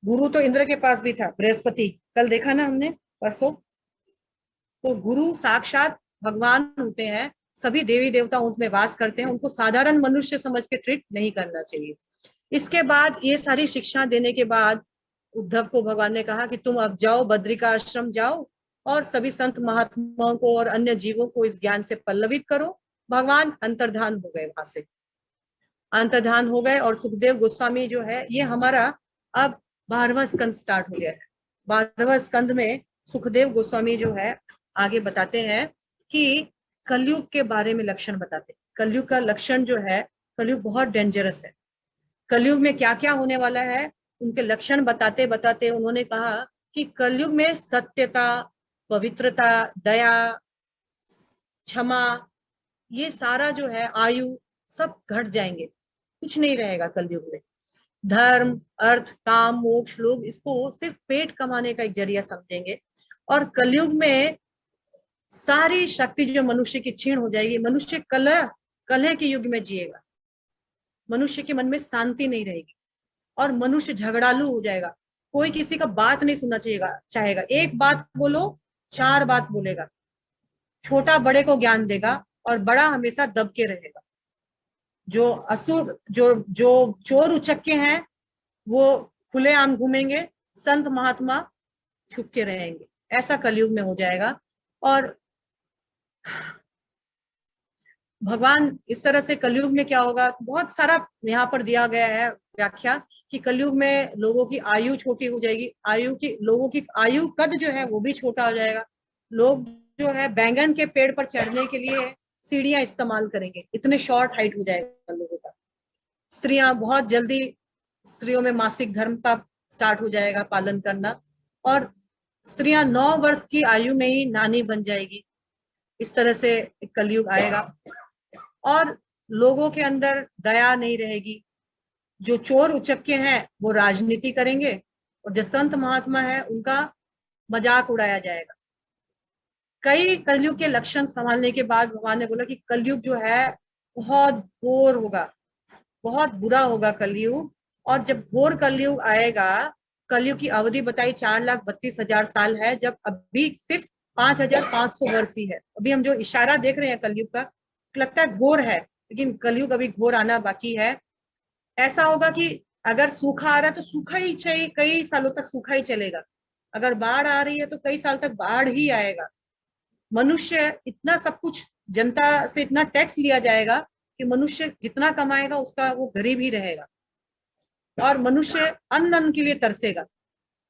गुरु तो इंद्र के पास भी था, बृहस्पति, कल देखा ना हमने परसों। तो गुरु साक्षात भगवान होते हैं, सभी देवी देवता उसमें वास करते हैं, उनको साधारण मनुष्य समझ के ट्रीट नहीं करना चाहिए। इसके बाद ये सारी शिक्षा देने के बाद उद्धव को भगवान ने कहा कि तुम अब जाओ, बद्रिका आश्रम जाओ और सभी संत महात्माओं को और अन्य जीवों को इस ज्ञान से पल्लवित करो। भगवान अंतर्धान हो गए, वहां से अंतर्धान हो गए। और सुखदेव गोस्वामी जो है, ये हमारा अब 12वां स्कंद स्टार्ट हो गया है। 12वां स्कंद में सुखदेव गोस्वामी जो है आगे बताते हैं कि कलयुग के बारे में लक्षण बताते हैं। कलयुग का लक्षण जो है, कलयुग बहुत डेंजरस है, कलयुग में क्या क्या होने वाला है उनके लक्षण बताते बताते उन्होंने कहा कि कलयुग में सत्यता, पवित्रता, दया, क्षमा, ये सारा जो है आयु सब घट जाएंगे, कुछ नहीं रहेगा कलयुग में। धर्म अर्थ काम मोक्ष, लोग इसको सिर्फ पेट कमाने का एक जरिया समझेंगे। और कलयुग में सारी शक्ति जो मनुष्य की छीण हो जाएगी, मनुष्य कलह कलह के युग में जिएगा, मनुष्य के मन में शांति नहीं रहेगी और मनुष्य झगड़ालू हो जाएगा। कोई किसी का बात नहीं सुनना चाहेगा, एक बात बोलो 4 बात बोलेगा, छोटा बड़े को ज्ञान देगा और बड़ा हमेशा दब के रहेगा। जो असुर, जो जो चोर उचक्के हैं वो खुलेआम घूमेंगे, संत महात्मा छुप के रहेंगे। ऐसा कलयुग में हो जाएगा। और भगवान इस तरह से कलयुग में क्या होगा, बहुत सारा यहाँ पर दिया गया है व्याख्या कि कलयुग में लोगों की आयु छोटी हो जाएगी, लोगों की आयु कद जो है वो भी छोटा हो जाएगा। लोग जो है बैंगन के पेड़ पर चढ़ने के लिए सीढ़ियां इस्तेमाल करेंगे, इतने शॉर्ट हाइट हो जाएगा लोगों का। स्त्रियां बहुत जल्दी, स्त्रियों में मासिक धर्म का स्टार्ट हो जाएगा पालन करना, और स्त्रियां 9 वर्ष की आयु में ही नानी बन जाएगी। इस तरह से कलयुग आएगा और लोगों के अंदर दया नहीं रहेगी। जो चोर उचक्के हैं वो राजनीति करेंगे और जो संत महात्मा है उनका मजाक उड़ाया जाएगा। कई कलयुग के लक्षण संभालने के बाद भगवान ने बोला कि कलयुग जो है बहुत घोर होगा, बहुत बुरा होगा कलयुग। और जब घोर कलयुग आएगा, कलयुग की अवधि बताई 4,32,000 साल है, जब अभी सिर्फ 5,500 वर्ष ही है। अभी हम जो इशारा देख रहे हैं कलयुग का, लगता है घोर है, लेकिन कलयुग अभी घोर आना बाकी है। ऐसा होगा कि अगर सूखा आ रहा है तो सूखा ही चाहिए, कई सालों तक सूखा ही चलेगा। अगर बाढ़ आ रही है तो कई साल तक बाढ़ ही आएगा। मनुष्य इतना सब कुछ, जनता से इतना टैक्स लिया जाएगा कि मनुष्य जितना कमाएगा उसका वो गरीब ही रहेगा, और मनुष्य अन्न के लिए तरसेगा,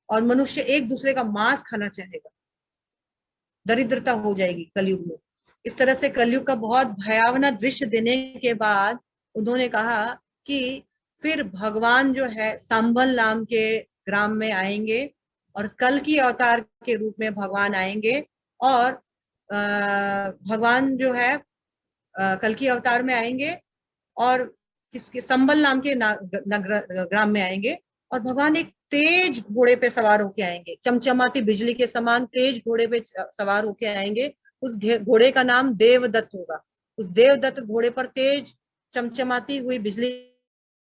और मनुष्य एक दूसरे का मांस खाना चाहेगा। दरिद्रता हो जाएगी कलयुग में। इस तरह से कलयुग का बहुत भयावना दृश्य देने के बाद उन्होंने कहा कि फिर भगवान जो है संबल नाम के ग्राम में आएंगे, और कल की अवतार के रूप में भगवान आएंगे, और भगवान जो है कल की अवतार में आएंगे और किसके, संबल नाम के ग्राम में आएंगे, और भगवान एक तेज घोड़े पे सवार होके आएंगे, चमचमाती बिजली के समान तेज घोड़े पे सवार होके आएंगे। उस घोड़े का नाम देवदत्त होगा। उस देवदत्त घोड़े पर तेज चमचमाती हुई बिजली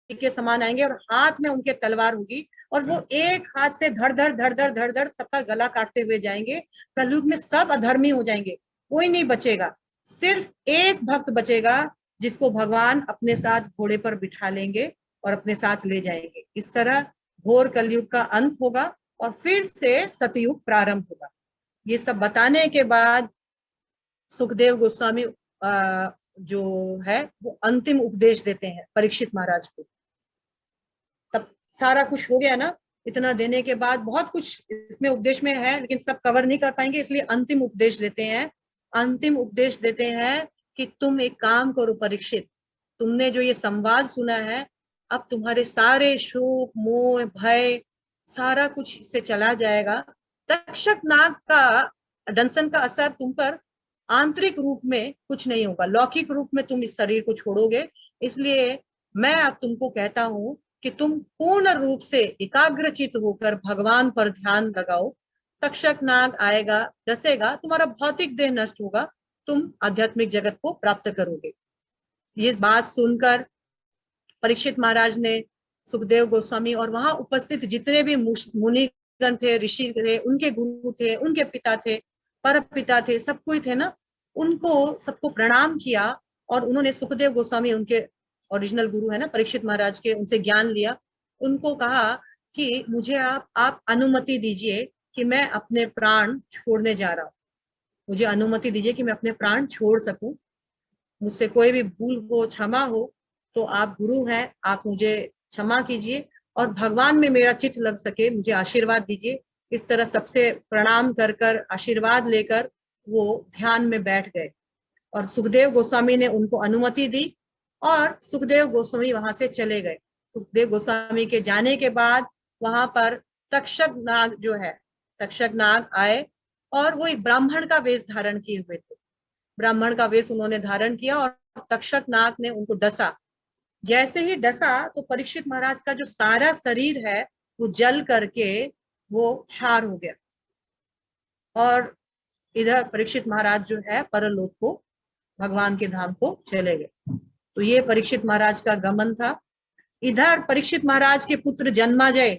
के समान आएंगे, और हाथ में उनके तलवार होगी, और वो एक हाथ से धड़ धड़ धड़ धड़ धड़ धड़ सबका गला काटते हुए जाएंगे। कलयुग में सब अधर्मी हो जाएंगे, कोई नहीं बचेगा, सिर्फ एक भक्त बचेगा जिसको भगवान अपने साथ घोड़े पर बिठा लेंगे और अपने साथ ले जाएंगे। इस तरह घोर कलयुग का अंत होगा और फिर से सतयुग प्रारंभ होगा। ये सब बताने के बाद सुखदेव गोस्वामी जो है वो अंतिम उपदेश देते हैं परीक्षित महाराज को। तब सारा कुछ हो गया ना, इतना देने के बाद बहुत कुछ इसमें उपदेश में है, लेकिन सब कवर नहीं कर पाएंगे, इसलिए अंतिम उपदेश देते हैं। अंतिम उपदेश देते हैं कि तुम एक काम करो परीक्षित, तुमने जो ये संवाद सुना है, अब तुम्हारे सारे शोक मोह भय सारा कुछ इससे चला जाएगा। तक्षक नाग का दंशन का असर तुम पर आंतरिक रूप में कुछ नहीं होगा, लौकिक रूप में तुम इस शरीर को छोड़ोगे। इसलिए मैं अब तुमको कहता हूं कि तुम पूर्ण रूप से एकाग्रचित होकर भगवान पर ध्यान लगाओ। तक्षक नाग आएगा, डसेगा, तुम्हारा भौतिक देह नष्ट होगा, तुम आध्यात्मिक जगत को प्राप्त करोगे। ये बात सुनकर परीक्षित महाराज ने सुखदेव गोस्वामी और वहां उपस्थित जितने भी मुनिगण थे, ऋषि थे, उनके गुरु थे, उनके पिता थे, पर पिता थे, सब कोई थे ना, उनको सबको प्रणाम किया, और उन्होंने सुखदेव गोस्वामी उनके ओरिजिनल गुरु है ना परीक्षित महाराज के, उनसे ज्ञान लिया। उनको कहा कि मुझे आप अनुमति दीजिए कि मैं अपने प्राण छोड़ने जा रहा हूँ, मुझे अनुमति दीजिए कि मैं अपने प्राण छोड़ सकूं, मुझसे कोई भी भूल हो, क्षमा हो, तो आप गुरु हैं, आप मुझे क्षमा कीजिए, और भगवान में मेरा चित्त लग सके, मुझे आशीर्वाद दीजिए। इस तरह सबसे प्रणाम कर कर आशीर्वाद लेकर वो ध्यान में बैठ गए, और सुखदेव गोस्वामी ने उनको अनुमति दी, और सुखदेव गोस्वामी वहां से चले गए। सुखदेव गोस्वामी के जाने के बाद वहां पर तक्षक नाग जो है, तक्षक नाग आए, और वो एक ब्राह्मण का वेश धारण किए हुए थे। ब्राह्मण का वेश उन्होंने धारण किया, और तक्षक नाग ने उनको डसा। जैसे ही डसा तो परीक्षित महाराज का जो सारा शरीर है वो जल करके वो क्षार हो गया, और इधर परीक्षित महाराज जो है परलोक को, भगवान के धाम को चले गए। तो ये परीक्षित महाराज का गमन था। इधर परीक्षित महाराज के पुत्र जन्माजय,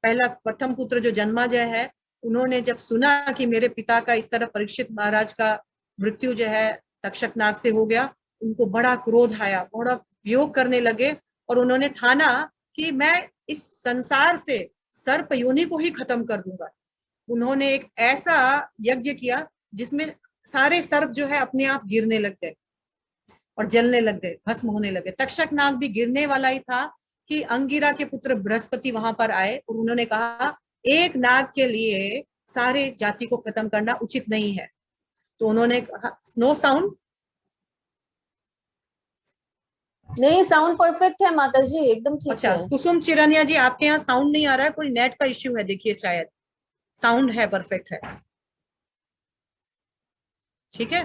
पहला प्रथम पुत्र जो जन्माजय है, उन्होंने जब सुना कि मेरे पिता का इस तरह परीक्षित महाराज का मृत्यु जो है तक्षक नाग से हो गया, उनको बड़ा क्रोध आया, बड़ा वियोग करने लगे, और उन्होंने ठाना कि मैं इस संसार से सर्प योनि को ही खत्म कर दूंगा। उन्होंने एक ऐसा यज्ञ किया जिसमें सारे सर्प जो है अपने आप गिरने लग गए और जलने लग गए, भस्म होने लगे। तक्षक नाग भी गिरने वाला ही था कि अंगिरा के पुत्र बृहस्पति वहां पर आए, और उन्होंने कहा एक नाग के लिए सारे जाति को खत्म करना उचित नहीं है। तो उन्होंने कहा, नो साउंड, नहीं साउंड परफेक्ट है माता जी, एकदम ठीक अच्छा, है। कुसुम चिरनिया जी आपके यहाँ साउंड नहीं आ रहा है, कोई नेट का इश्यू है, देखिए शायद साउंड है, परफेक्ट है, ठीक है।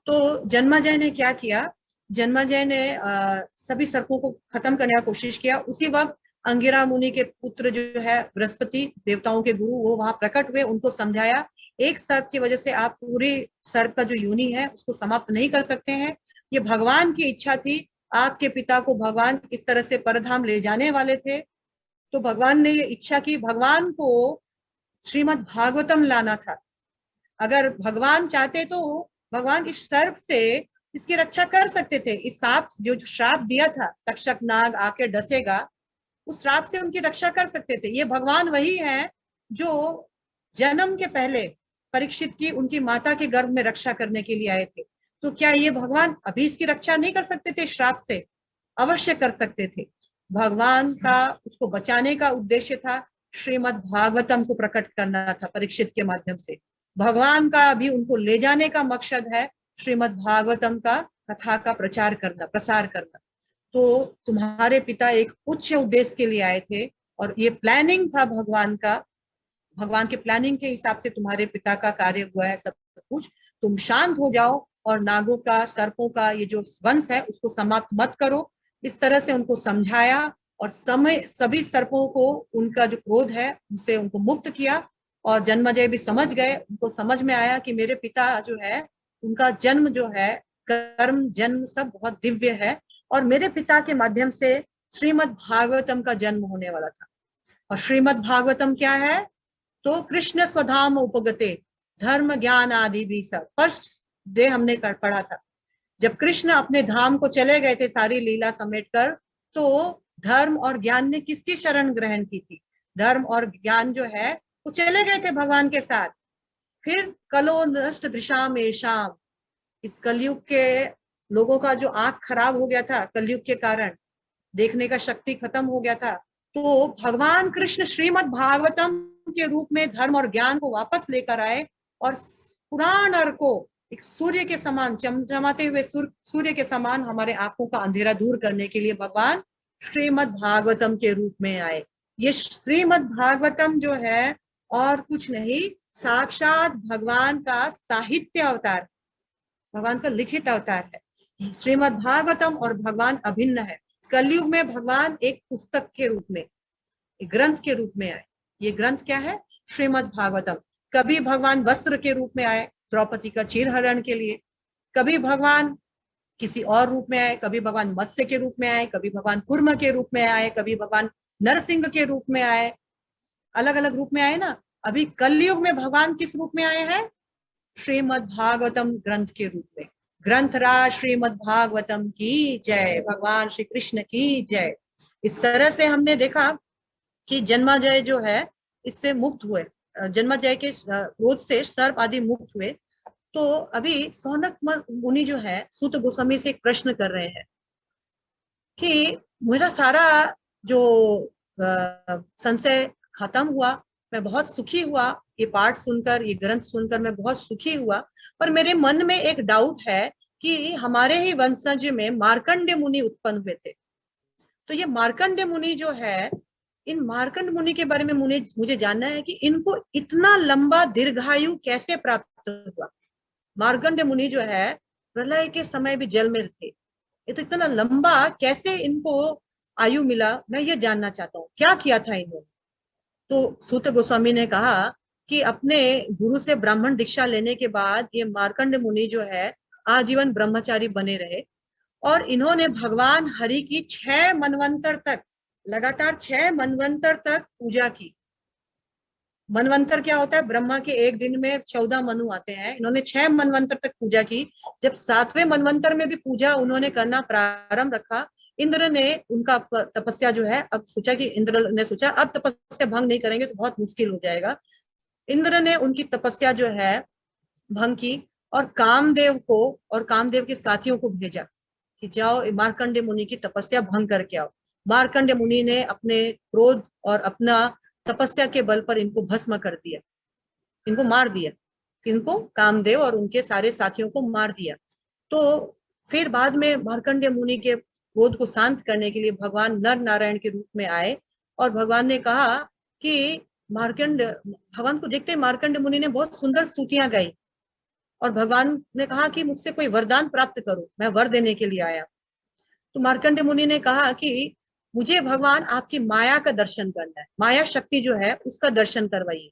तो जन्माजय ने क्या किया, जन्माजय ने सभी सर्पों को खत्म करने का कोशिश किया। उसी वक्त अंगिरा मुनि के पुत्र जो है बृहस्पति, देवताओं के गुरु, वो वहां प्रकट हुए, उनको समझाया एक सर्प की वजह से आप पूरे सर्प का जो योनि है उसको समाप्त नहीं कर सकते हैं, ये भगवान की इच्छा थी। आपके पिता को भगवान इस तरह से परधाम ले जाने वाले थे, तो भगवान ने ये इच्छा की, भगवान को श्रीमद् भागवतम लाना था। अगर भगवान चाहते तो भगवान इस सर्प से इसकी रक्षा कर सकते थे। इस सांप जो श्राप दिया था, तक्षक नाग आके डसेगा, उस श्राप से उनकी रक्षा कर सकते थे। ये भगवान वही है जो जन्म के पहले परीक्षित की उनकी माता के गर्भ में रक्षा करने के लिए आए थे, तो क्या ये भगवान अभी इसकी रक्षा नहीं कर सकते थे श्राप से? अवश्य कर सकते थे। भगवान का उसको बचाने का उद्देश्य था श्रीमद् भागवतम को प्रकट करना था परीक्षित के माध्यम से। भगवान का अभी उनको ले जाने का मकसद है श्रीमद् भागवतम का कथा का प्रचार करना, प्रसार करना। तो तुम्हारे पिता एक उच्च उद्देश्य के लिए आए थे और ये प्लानिंग था भगवान का। भगवान के प्लानिंग के हिसाब से तुम्हारे पिता का कार्य हुआ है सब कुछ। तुम शांत हो जाओ और नागों का, सर्पों का ये जो वंश है उसको समाप्त मत करो। इस तरह से उनको समझाया और सभी सर्पों को उनका जो क्रोध है उनसे उनको मुक्त किया। और जन्मेजय भी समझ गए, उनको समझ में आया कि मेरे पिता जो है उनका जन्म जो है, कर्म जन्म सब बहुत दिव्य है और मेरे पिता के माध्यम से श्रीमद् भागवतम का जन्म होने वाला था। और श्रीमद् भागवतम क्या है? तो कृष्ण स्वधाम उपगते धर्म ज्ञान आदि भी सब। फर्स्ट डे हमने पढ़ा था, जब कृष्ण अपने धाम को चले गए थे सारी लीला समेटकर, तो धर्म और ज्ञान ने किसकी शरण ग्रहण की थी? धर्म और ज्ञान जो है वो चले गए थे भगवान के साथ। फिर कलो नष्ट दृशाम एशाम, इस कलयुग के लोगों का जो आंख खराब हो गया था कलयुग के कारण, देखने का शक्ति खत्म हो गया था, तो भगवान कृष्ण श्रीमद् भागवतम के रूप में धर्म और ज्ञान को वापस लेकर आए और पुराण नर को एक सूर्य के समान चमचमाते हुए सूर्य के समान हमारे आंखों का अंधेरा दूर करने के लिए भगवान श्रीमद् भागवतम के रूप में आए। ये श्रीमद् भागवतम जो है और कुछ नहीं, साक्षात भगवान का साहित्य अवतार, भगवान का लिखित अवतार है। श्रीमद् भागवतम और भगवान अभिन्न है। कलयुग में भगवान एक पुस्तक के रूप में, एक ग्रंथ के रूप में आए। ये ग्रंथ क्या है? श्रीमद् भागवतम। कभी भगवान वस्त्र के रूप में आए द्रौपदी का चीरहरण के लिए, कभी भगवान किसी और रूप में आए, कभी भगवान मत्स्य के रूप में आए, कभी भगवान कूर्म के रूप में आए, कभी भगवान नरसिंह के रूप में आए, अलग अलग रूप में आए ना। अभी कलयुग में भगवान किस रूप में आए हैं? श्रीमद् भागवतम ग्रंथ के रूप में। ग्रंथराज श्रीमद् भागवतम की जय, भगवान श्री कृष्ण की जय। इस तरह से हमने देखा कि जन्मेजय जो है इससे मुक्त हुए, जन्मेजय के क्रोध से सर्प आदि मुक्त हुए। तो अभी सौनक मुनि जो है सूत गोस्वामी से एक प्रश्न कर रहे हैं कि मेरा सारा जो संशय खत्म हुआ, मैं बहुत सुखी हुआ, ये पाठ सुनकर, ये ग्रंथ सुनकर मैं बहुत सुखी हुआ, पर मेरे मन में एक डाउट है कि हमारे ही वंशज में मार्कंडे मुनि उत्पन्न हुए थे। तो ये मार्कंडे मुनि जो है, इन मार्कंड मुनि के बारे में मुझे जानना है कि इनको इतना लंबा दीर्घायु कैसे प्राप्त हुआ। मार्कंडे मुनि जो है प्रलय के समय भी जल में थे, ये तो इतना लंबा कैसे इनको आयु मिला, मैं ये जानना चाहता हूँ, क्या किया था इन्होंने। तो सूत गोस्वामी ने कहा कि अपने गुरु से ब्राह्मण दीक्षा लेने के बाद ये मार्कंड मुनि जो है आजीवन ब्रह्मचारी बने रहे और इन्होंने भगवान हरि की 6 मनवंतर तक, लगातार 6 मनवंतर तक पूजा की। मनवंतर क्या होता है? ब्रह्मा के एक दिन में 14 मनु आते हैं। इन्होंने 6 मनवंतर तक पूजा की। जब 7वें मनवंतर में भी पूजा उन्होंने करना प्रारंभ रखा, इंद्र ने उनका तपस्या जो है, अब सोचा कि इंद्र ने सोचा अब तपस्या भंग नहीं करेंगे तो बहुत मुश्किल हो जाएगा। इंद्र ने उनकी तपस्या जो है भंग की और कामदेव को और कामदेव के साथियों को भेजा कि जाओ मार्कंडे मुनि की तपस्या भंग करके आओ। मार्कंडे मुनि ने अपने क्रोध और अपना तपस्या के बल पर इनको भस्म कर दिया, इनको मार दिया, इनको कामदेव और उनके सारे साथियों को मार दिया। तो फिर बाद में मार्कंडे मुनि के क्रोध को शांत करने के लिए भगवान नर नारायण के रूप में आए और भगवान ने कहा कि भगवान को देखते मार्कंड मुनि ने बहुत सुंदर स्तुतियां गाई और भगवान ने कहा कि मुझसे कोई वरदान प्राप्त करो, मैं वर देने के लिए आया। तो मार्कंड मुनि ने कहा कि मुझे भगवान आपकी माया का दर्शन करना है, माया शक्ति जो है उसका दर्शन करवाइए,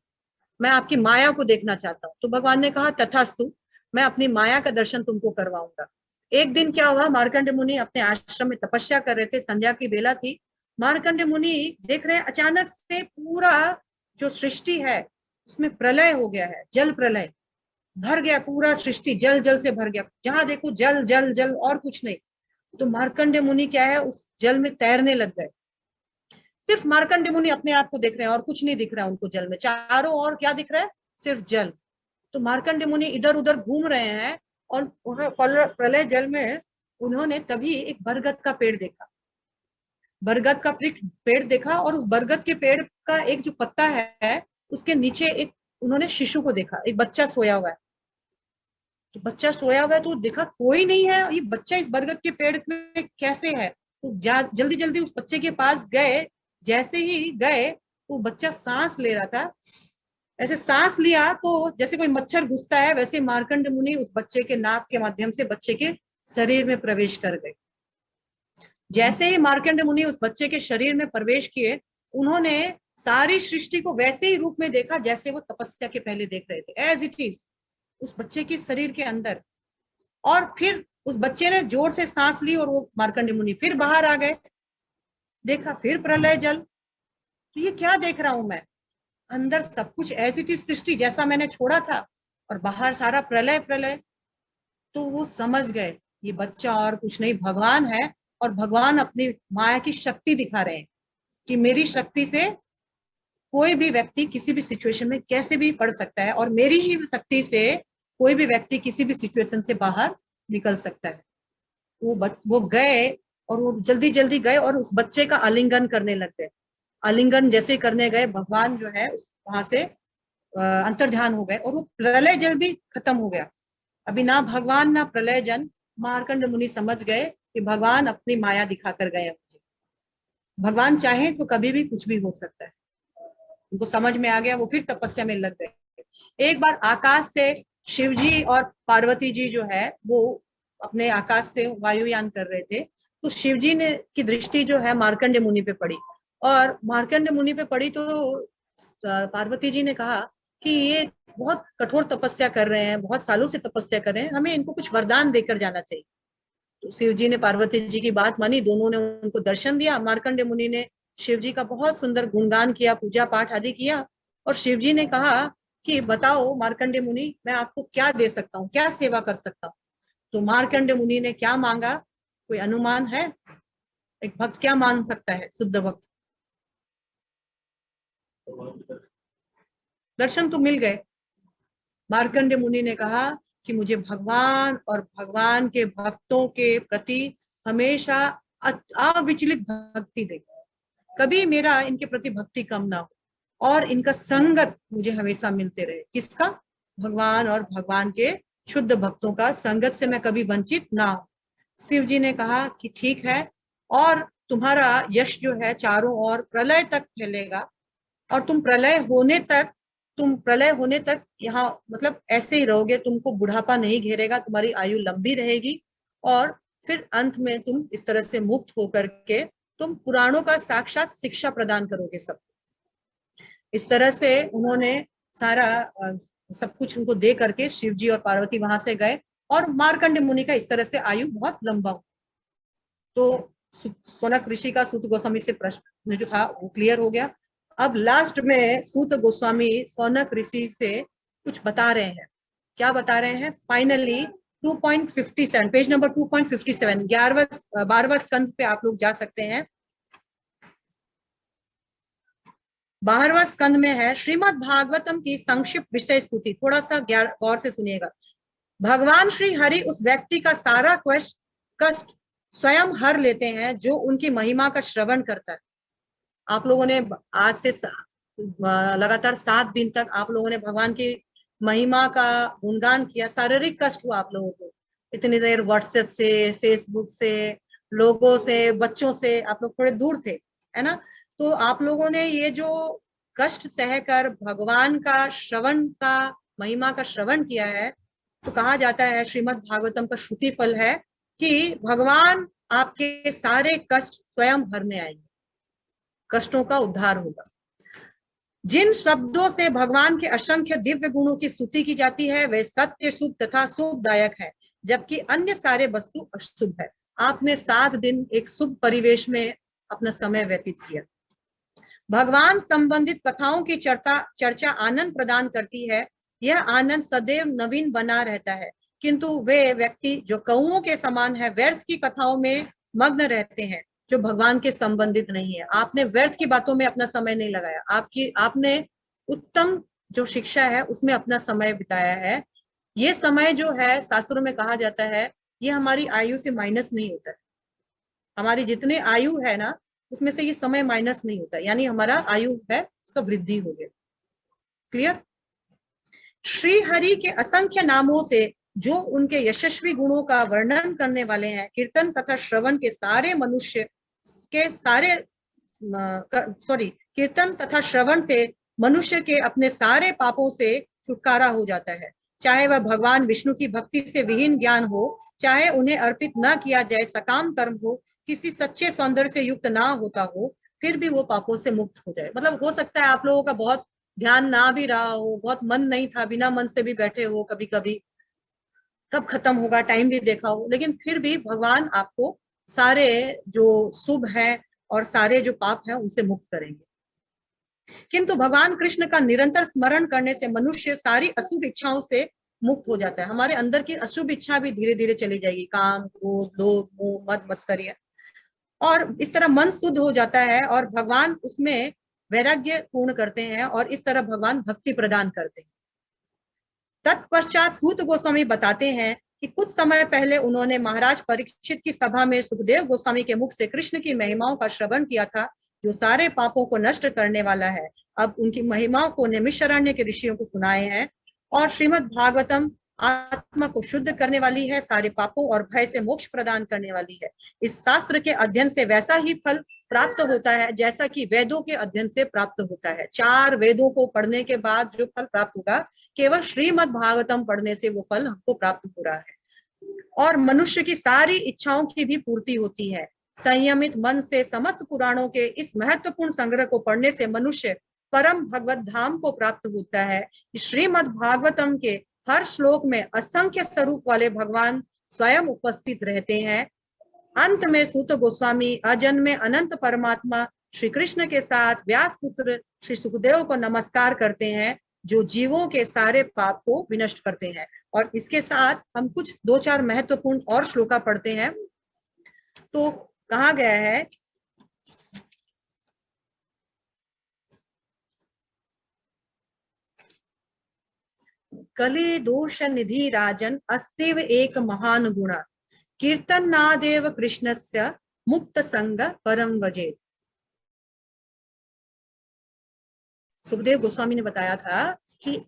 मैं आपकी माया को देखना चाहता हूँ। तो भगवान ने कहा तथास्तु, मैं अपनी माया का दर्शन तुमको करवाऊंगा। एक दिन क्या हुआ, मार्कंड मुनि अपने आश्रम में तपस्या कर रहे थे, संध्या की बेला थी। मार्कंड मुनि देख रहे हैं अचानक से पूरा जो सृष्टि है उसमें प्रलय हो गया है, जल प्रलय भर गया, पूरा सृष्टि जल जल से भर गया, जहां देखो जल जल जल और कुछ नहीं। तो मार्कंडे मुनि क्या है, उस जल में तैरने लग गए। सिर्फ मार्कंडे मुनि अपने आप को देख रहे हैं और कुछ नहीं दिख रहा है उनको जल में, चारों ओर क्या दिख रहा है? सिर्फ जल। तो मार्कंडेय मुनि इधर उधर घूम रहे हैं और वहां प्रलय जल में उन्होंने तभी एक बरगद का पेड़ देखा। बरगद का पेड़ देखा और उस बरगद के पेड़ का एक जो पत्ता है उसके नीचे एक उन्होंने शिशु को देखा, एक बच्चा सोया हुआ है। तो बच्चा सोया हुआ है तो देखा कोई नहीं है, ये बच्चा इस बरगद के पेड़ में कैसे है। तो जल्दी जल्दी उस बच्चे के पास गए। जैसे ही गए तो बच्चा सांस ले रहा था। ऐसे सांस लिया तो जैसे कोई मच्छर घुसता है वैसे मार्कंड मुनि उस बच्चे के नाक के माध्यम से बच्चे के शरीर में प्रवेश कर गए। जैसे ही मार्कंड मुनि उस बच्चे के शरीर में प्रवेश किए, उन्होंने सारी सृष्टि को वैसे ही रूप में देखा जैसे वो तपस्या के पहले देख रहे थे, एज इट इज उस बच्चे के शरीर के अंदर। और फिर उस बच्चे ने जोर से सांस ली और वो मार्कंड मुनि फिर बाहर आ गए। देखा फिर प्रलय जल। तो ये क्या देख रहा हूं मैं, अंदर सब कुछ एज इट इज सृष्टि जैसा मैंने छोड़ा था और बाहर सारा प्रलय प्रलय। तो वो समझ गए ये बच्चा और कुछ नहीं भगवान है, और भगवान अपनी माया की शक्ति दिखा रहे हैं कि मेरी शक्ति से कोई भी व्यक्ति किसी भी सिचुएशन में कैसे भी पढ़ सकता है, और मेरी ही शक्ति से कोई भी व्यक्ति किसी भी सिचुएशन से बाहर निकल सकता है। वो गए और वो जल्दी जल्दी गए और उस बच्चे का आलिंगन करने लग गए। आलिंगन जैसे करने गए, भगवान जो है उस वहां से अंतर्ध्यान हो गए और वो प्रलय जल भी खत्म हो गया। अभी ना भगवान ना प्रलय जल। मार्कंड मुनि समझ गए कि भगवान अपनी माया दिखा कर गए मुझे। भगवान चाहे तो कभी भी कुछ भी हो सकता है। उनको समझ में आ गया, वो फिर तपस्या में लग गए। एक बार आकाश से शिवजी और पार्वती जी जो है वो अपने आकाश से वायुयान कर रहे थे, तो शिवजी ने की दृष्टि जो है मार्कंडेय मुनि पे पड़ी, और मार्कंडेय मुनि पे पड़ी तो पार्वती जी ने कहा कि ये बहुत कठोर तपस्या कर रहे हैं, बहुत सालों से तपस्या कर रहे हैं, हमें इनको कुछ वरदान देकर जाना चाहिए। तो शिव जी ने पार्वती जी की बात मानी, दोनों ने उनको दर्शन दिया। मार्कंडेय मुनि ने शिव जी का बहुत सुंदर गुणगान किया, पूजा पाठ आदि किया, और शिव जी ने कहा कि बताओ मार्कंडेय मुनि मैं आपको क्या दे सकता हूँ, क्या सेवा कर सकता हूँ। तो मार्कंडेय मुनि ने क्या मांगा, कोई अनुमान है? एक भक्त क्या मांग सकता है, शुद्ध भक्त? दर्शन तो मिल गए। मार्कंडेय मुनि ने कहा कि मुझे भगवान और भगवान के भक्तों के प्रति हमेशा अविचलित भक्ति दे, कभी मेरा इनके प्रति भक्ति कम ना हो, और इनका संगत मुझे हमेशा मिलते रहे। किसका? भगवान और भगवान के शुद्ध भक्तों का संगत से मैं कभी वंचित ना हो। शिव जी ने कहा कि ठीक है, और तुम्हारा यश जो है चारों ओर प्रलय तक फैलेगा, और तुम प्रलय होने तक यहाँ मतलब ऐसे ही रहोगे, तुमको बुढ़ापा नहीं घेरेगा, तुम्हारी आयु लंबी रहेगी, और फिर अंत में तुम इस तरह से मुक्त होकर के तुम पुराणों का साक्षात शिक्षा प्रदान करोगे सब। इस तरह से उन्होंने सारा सब कुछ उनको दे करके शिवजी और पार्वती वहां से गए, और मार्कंडेय मुनि का इस तरह से आयु बहुत लंबा हुआ। तो सौनक ऋषि का सूत गोस्वामी से प्रश्न जो था वो क्लियर हो गया। अब लास्ट में सूत गोस्वामी सौनक ऋषि से कुछ बता रहे हैं। क्या बता रहे हैं? फाइनली 2.57 पेज नंबर 2.57 12वां स्कंद पे आप लोग जा सकते हैं। 12वां स्कंद में है श्रीमद् भागवतम की संक्षिप्त विषय स्तुति। थोड़ा सा गौर से सुनिएगा। भगवान श्री हरि उस व्यक्ति का सारा कष्ट स्वयं हर लेते हैं जो उनकी महिमा का श्रवण करता है। आप लोगों ने आज से लगातार 7 दिन तक आप लोगों ने भगवान की महिमा का गुणगान किया। शारीरिक कष्ट हुआ आप लोगों को, इतनी देर व्हाट्सएप से, फेसबुक से, लोगों से, बच्चों से आप लोग थोड़े दूर थे, है ना? तो आप लोगों ने ये जो कष्ट सहकर भगवान का श्रवण का महिमा का श्रवण किया है, तो कहा जाता है श्रीमद् भागवतम का श्रुति फल है कि भगवान आपके सारे कष्ट स्वयं हरने आएंगे, कष्टों का उद्धार होगा। जिन शब्दों से भगवान के असंख्य दिव्य गुणों की स्तुति की जाती है वे सत्य, शुभ तथा शुभदायक है, जबकि अन्य सारे वस्तु अशुभ है। आपने 7 दिन एक शुभ परिवेश में अपना समय व्यतीत किया। भगवान संबंधित कथाओं की चर्चा आनंद प्रदान करती है। यह आनंद सदैव नवीन बना रहता है, किंतु वे व्यक्ति जो कौओं के समान है व्यर्थ की कथाओं में मग्न रहते हैं जो भगवान के संबंधित नहीं है। आपने व्यर्थ की बातों में अपना समय नहीं लगाया। आपने उत्तम जो शिक्षा है उसमें अपना समय बिताया है। ये समय जो है शास्त्रों में कहा जाता है ये हमारी आयु से माइनस नहीं होता है। हमारी जितने आयु है ना उसमें से ये समय माइनस नहीं होता, यानी हमारा आयु है उसका वृद्धि हो गया। क्लियर? श्री हरि के असंख्य नामों से जो उनके यशस्वी गुणों का वर्णन करने वाले हैं, कीर्तन तथा श्रवण के सारे मनुष्य के सारे कीर्तन तथा श्रवण से मनुष्य के अपने सारे पापों से छुटकारा हो जाता है। चाहे वह भगवान विष्णु की भक्ति से विहीन ज्ञान हो, चाहे उन्हें अर्पित न किया जाए सकाम कर्म हो, किसी सच्चे सौंदर्य से युक्त ना होता हो, फिर भी वो पापों से मुक्त हो जाए। मतलब हो सकता है आप लोगों का बहुत ध्यान ना भी रहा हो, बहुत मन नहीं था, बिना मन से भी बैठे हो, कभी कभी कब खत्म होगा टाइम भी देखा हो, लेकिन फिर भी भगवान आपको सारे जो शुभ है और सारे जो पाप है उनसे मुक्त करेंगे। किंतु भगवान कृष्ण का निरंतर स्मरण करने से मनुष्य सारी अशुभ इच्छाओं से मुक्त हो जाता है। हमारे अंदर की अशुभ इच्छा भी धीरे धीरे चली जाएगी, काम, क्रोध, लोभ, मोह, मद, मत्सर्य, और इस तरह मन शुद्ध हो जाता है और भगवान उसमें वैराग्य पूर्ण करते हैं और इस तरह भगवान भक्ति प्रदान करते हैं। तत्पश्चात सूत गोस्वामी बताते हैं कि कुछ समय पहले उन्होंने महाराज परीक्षित की सभा में सुखदेव गोस्वामी के मुख से कृष्ण की महिमाओं का श्रवण किया था, जो सारे पापों को नष्ट करने वाला है। अब उनकी महिमाओं को नैमिषारण्य के ऋषियों को सुनाए हैं और श्रीमद् भागवतम आत्मा को शुद्ध करने वाली है, सारे पापों और भय से मोक्ष प्रदान करने वाली है। इस शास्त्र के अध्ययन से वैसा ही फल प्राप्त होता है जैसा कि वेदों के अध्ययन से प्राप्त होता है। 4 वेदों को पढ़ने के बाद जो फल प्राप्त होगा, केवल श्रीमद् भागवतम पढ़ने से वो फल हमको प्राप्त हो रहा है। और मनुष्य की सारी इच्छाओं की भी पूर्ति होती है। संयमित मन से समस्त पुराणों के इस महत्वपूर्ण संग्रह को पढ़ने से मनुष्य परम भगवत धाम को प्राप्त होता है। श्रीमद् भागवतम के हर श्लोक में असंख्य स्वरूप वाले भगवान स्वयं उपस्थित रहते हैं। अंत में सूत गोस्वामी अजन्मे अनंत परमात्मा श्री कृष्ण के साथ व्यास पुत्र श्री सुखदेव को नमस्कार करते हैं, जो जीवों के सारे पाप को विनष्ट करते हैं। और इसके साथ हम कुछ 2-4 महत्वपूर्ण और श्लोका पढ़ते हैं। तो कहा गया है, कली दोष निधि राजन अस्तिव एक महान गुणा, कीर्तन नादेव कृष्णस्य मुक्त संग परम वजेत। सुखदेव गोस्वामी ने बताया था कि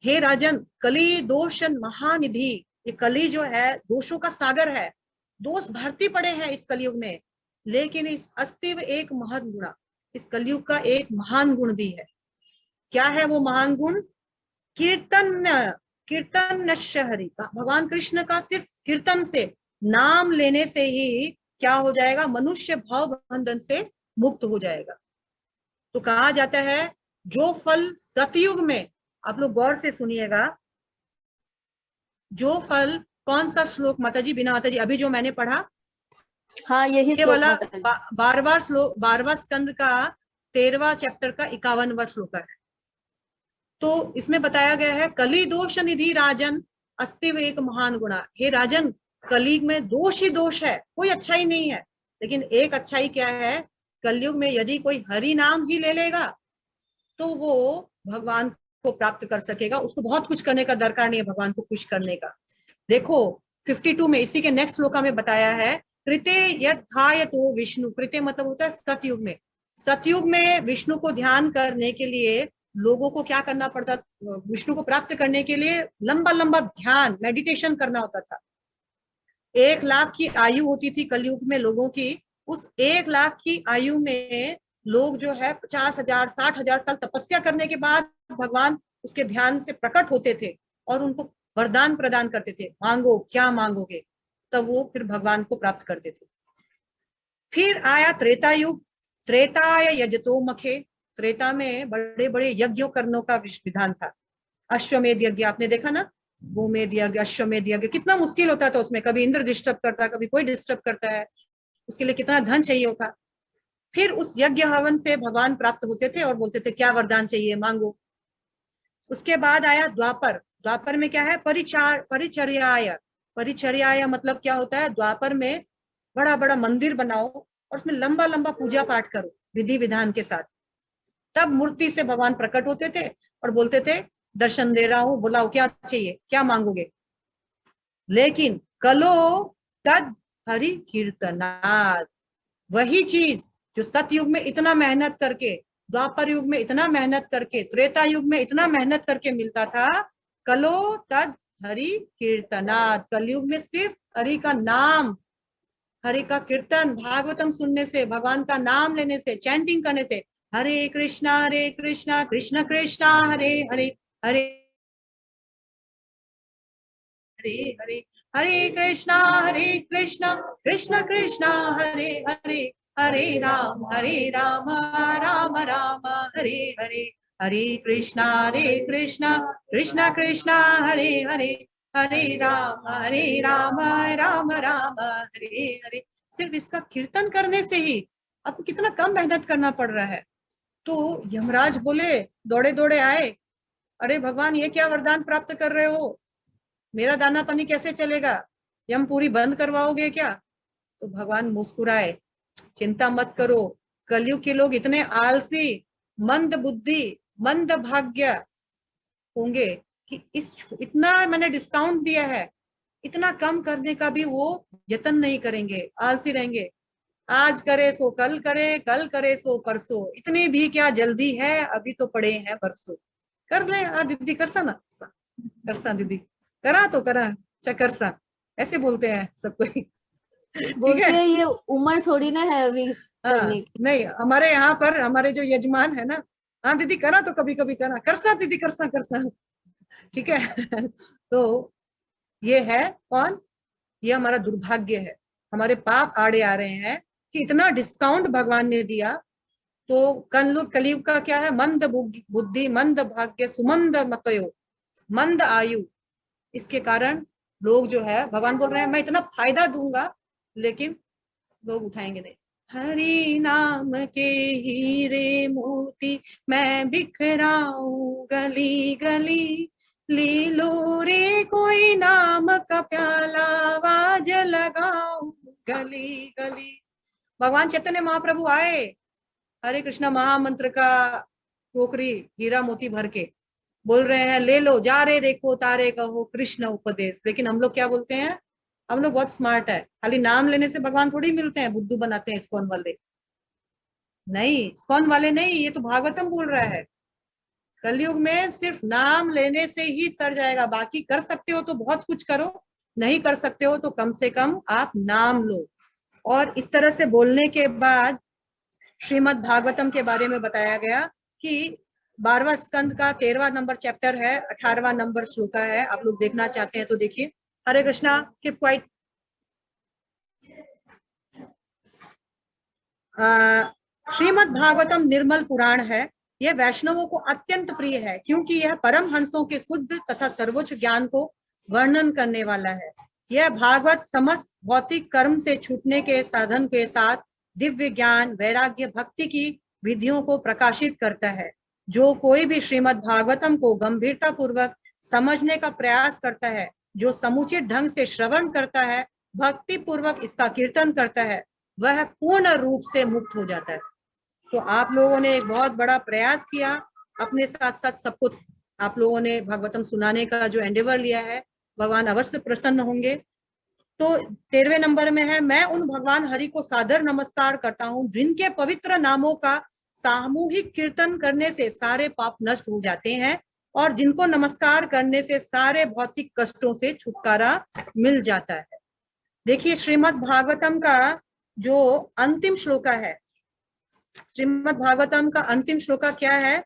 हे राजन, कली दोष महानिधि, ये कली जो है दोषों का सागर है, दोष भरती पड़े हैं इस कलयुग में, लेकिन इस अस्तिव एक महान गुण, इस कलयुग का एक महान गुण भी है। क्या है वो महान गुण? कीर्तन हरि का, भगवान कृष्ण का सिर्फ कीर्तन से, नाम लेने से ही क्या हो जाएगा? मनुष्य भाव बंधन से मुक्त हो जाएगा। तो कहा जाता है जो फल सतयुग में, आप लोग गौर से सुनिएगा, जो फल, कौन सा श्लोक माताजी, बिना माताजी अभी जो मैंने पढ़ा, हाँ यही ये वाला 12वां श्लोक, 12वां स्कंद का 13वां चैप्टर का 51वां श्लोक है। तो इसमें बताया गया है, कली दोष निधि राजन अस्तिव एक महान गुणा। हे राजन, कलयुग में दोष ही दोष है, कोई अच्छाई नहीं है, लेकिन एक अच्छाई क्या है? कलयुग में यदि कोई हरि नाम ही ले लेगा तो वो भगवान को प्राप्त कर सकेगा। उसको बहुत कुछ करने का दरकार नहीं है भगवान को खुश करने का। देखो 52 में, इसी के नेक्स्ट श्लोका में बताया है, कृते यथाय तो विष्णु, कृते मतलब होता है सतयुग में। सतयुग में विष्णु को ध्यान करने के लिए लोगों को क्या करना पड़ता? विष्णु को प्राप्त करने के लिए लंबा लंबा ध्यान, मेडिटेशन करना होता था। 1 लाख की आयु होती थी कलयुग में लोगों की। उस 1 लाख की आयु में लोग जो है 50,000 60,000 साल तपस्या करने के बाद भगवान उसके ध्यान से प्रकट होते थे और उनको वरदान प्रदान करते थे, मांगो क्या मांगोगे, तब वो फिर भगवान को प्राप्त करते थे। फिर आया त्रेता युग, त्रेताय यजतो मखे, त्रेता में बड़े बड़े यज्ञों करने का विधान था। अश्वमेध यज्ञ आपने देखा ना, गोमेध यज्ञ, अश्वमेध यज्ञ, कितना मुश्किल होता था उसमें, कभी इंद्र डिस्टर्ब करता, कभी कोई डिस्टर्ब करता है, उसके लिए कितना धन चाहिए होता। फिर उस यज्ञ हवन से भगवान प्राप्त होते थे और बोलते थे क्या वरदान चाहिए मांगो। उसके बाद आया द्वापर, द्वापर में क्या है? परिचर्याय, परिचर्याय मतलब क्या होता है? द्वापर में बड़ा बड़ा मंदिर बनाओ और उसमें लंबा लंबा पूजा पाठ करो विधि विधान के साथ, तब मूर्ति से भगवान प्रकट होते थे और बोलते थे दर्शन दे रहा हूं, बुलाओ क्या चाहिए, क्या मांगोगे। लेकिन कलो तद हरि कीर्तनाद, वही चीज जो सतयुग में इतना मेहनत करके, द्वापर युग में इतना मेहनत करके, त्रेता युग में इतना मेहनत करके मिलता था, कलो तद हरि कीर्तनाद, कलयुग में सिर्फ हरि का नाम, हरि का कीर्तन, भागवतम सुनने से, भगवान का नाम लेने से, चैंटिंग करने से, हरे कृष्णा कृष्ण कृष्णा हरे हरे, हरे हरे हरे, हरे कृष्णा कृष्ण कृष्णा हरे हरे, हरे राम राम राम हरे हरे, हरे कृष्णा कृष्ण कृष्णा हरे हरे, हरे राम राम राम हरे हरे। सिर्फ इसका कीर्तन करने से ही आपको कितना कम मेहनत करना पड़ रहा है। तो यमराज बोले, दौड़े दौड़े आए, अरे भगवान ये क्या वरदान प्राप्त कर रहे हो, मेरा दाना पानी कैसे चलेगा, यम पूरी बंद करवाओगे क्या। तो भगवान मुस्कुराए, चिंता मत करो, कलयुग के लोग इतने आलसी, मंद बुद्धि, मंद भाग्य होंगे कि इतना मैंने डिस्काउंट दिया है, इतना कम करने का भी वो यत्न नहीं करेंगे, आलसी रहेंगे। आज करे सो कल करे, कल करे सो परसों, इतनी भी क्या जल्दी है, अभी तो पड़े हैं बरसों। कर ले दीदी, करसा ना, करसा दीदी, करा तो करा, करसा, ऐसे बोलते हैं सब कोई। ठीक बोलते है। हैं ये उम्र थोड़ी ना है अभी हाँ करने की। नहीं, हमारे यहाँ पर हमारे जो यजमान है ना, हाँ दीदी करा तो कभी कभी करा, करसा दीदी, करसा करसा। ठीक है। तो ये है कौन, ये हमारा दुर्भाग्य है, हमारे पाप आड़े आ रहे हैं कि इतना डिस्काउंट भगवान ने दिया। तो कलयुग का क्या है, मंद बुद्धि, मंद भाग्य, सुमंद मतयो, मंद आयु, इसके कारण लोग जो है, भगवान बोल रहे हैं मैं इतना फायदा दूंगा, लेकिन लोग उठाएंगे नहीं। हरि नाम के हीरे मोती मैं बिखराऊं गली गली, ले लो रे कोई नाम का प्याला, आवाज लगाऊं गली गली। भगवान चैतन्य महाप्रभु आए, हरे कृष्णा महामंत्र का टोकरी हीरा मोती भर के, बोल रहे हैं ले लो, जा रे देखो तारे कहो कृष्ण उपदेश। लेकिन हम लोग क्या बोलते हैं, हम लोग बहुत स्मार्ट है, खाली नाम लेने से भगवान थोड़ी मिलते हैं, बुद्धू बनाते हैं इस्कॉन वाले। नहीं, इस्कॉन वाले नहीं, ये तो भागवतम बोल रहा है, कलयुग में सिर्फ नाम लेने से ही सर जाएगा, बाकी कर सकते हो तो बहुत कुछ करो, नहीं कर सकते हो तो कम से कम आप नाम लो। और इस तरह से बोलने के बाद श्रीमद् भागवतम के बारे में बताया गया कि 12वां स्कंद का 13वां नंबर चैप्टर है, 18वां नंबर श्लोका है, आप लोग देखना चाहते हैं तो देखिए। हरे कृष्णा, कीप क्वाइट। श्रीमद् भागवतम निर्मल पुराण है, यह वैष्णवों को अत्यंत प्रिय है क्योंकि यह परम हंसों के शुद्ध तथा सर्वोच्च ज्ञान को वर्णन करने वाला है। यह भागवत समस्त भौतिक कर्म से छूटने के साधन के साथ दिव्य ज्ञान, वैराग्य, भक्ति की विधियों को प्रकाशित करता है। जो कोई भी श्रीमद् भागवतम को गंभीरता पूर्वक समझने का प्रयास करता है, जो समुचित ढंग से श्रवण करता है, भक्ति पूर्वक इसका कीर्तन करता है, वह पूर्ण रूप से मुक्त हो जाता है। तो आप लोगों ने एक बहुत बड़ा प्रयास किया, अपने साथ साथ सबको आप लोगों ने भागवतम सुनाने का जो एंडेवर लिया है, भगवान अवश्य प्रसन्न होंगे। तो 13वें नंबर में है, मैं उन भगवान हरि को सादर नमस्कार करता हूँ जिनके पवित्र नामों का सामूहिक कीर्तन करने से सारे पाप नष्ट हो जाते हैं और जिनको नमस्कार करने से सारे भौतिक कष्टों से छुटकारा मिल जाता है। देखिए श्रीमद् भागवतम का जो अंतिम श्लोका है, श्रीमद् भागवतम का अंतिम श्लोका क्या है,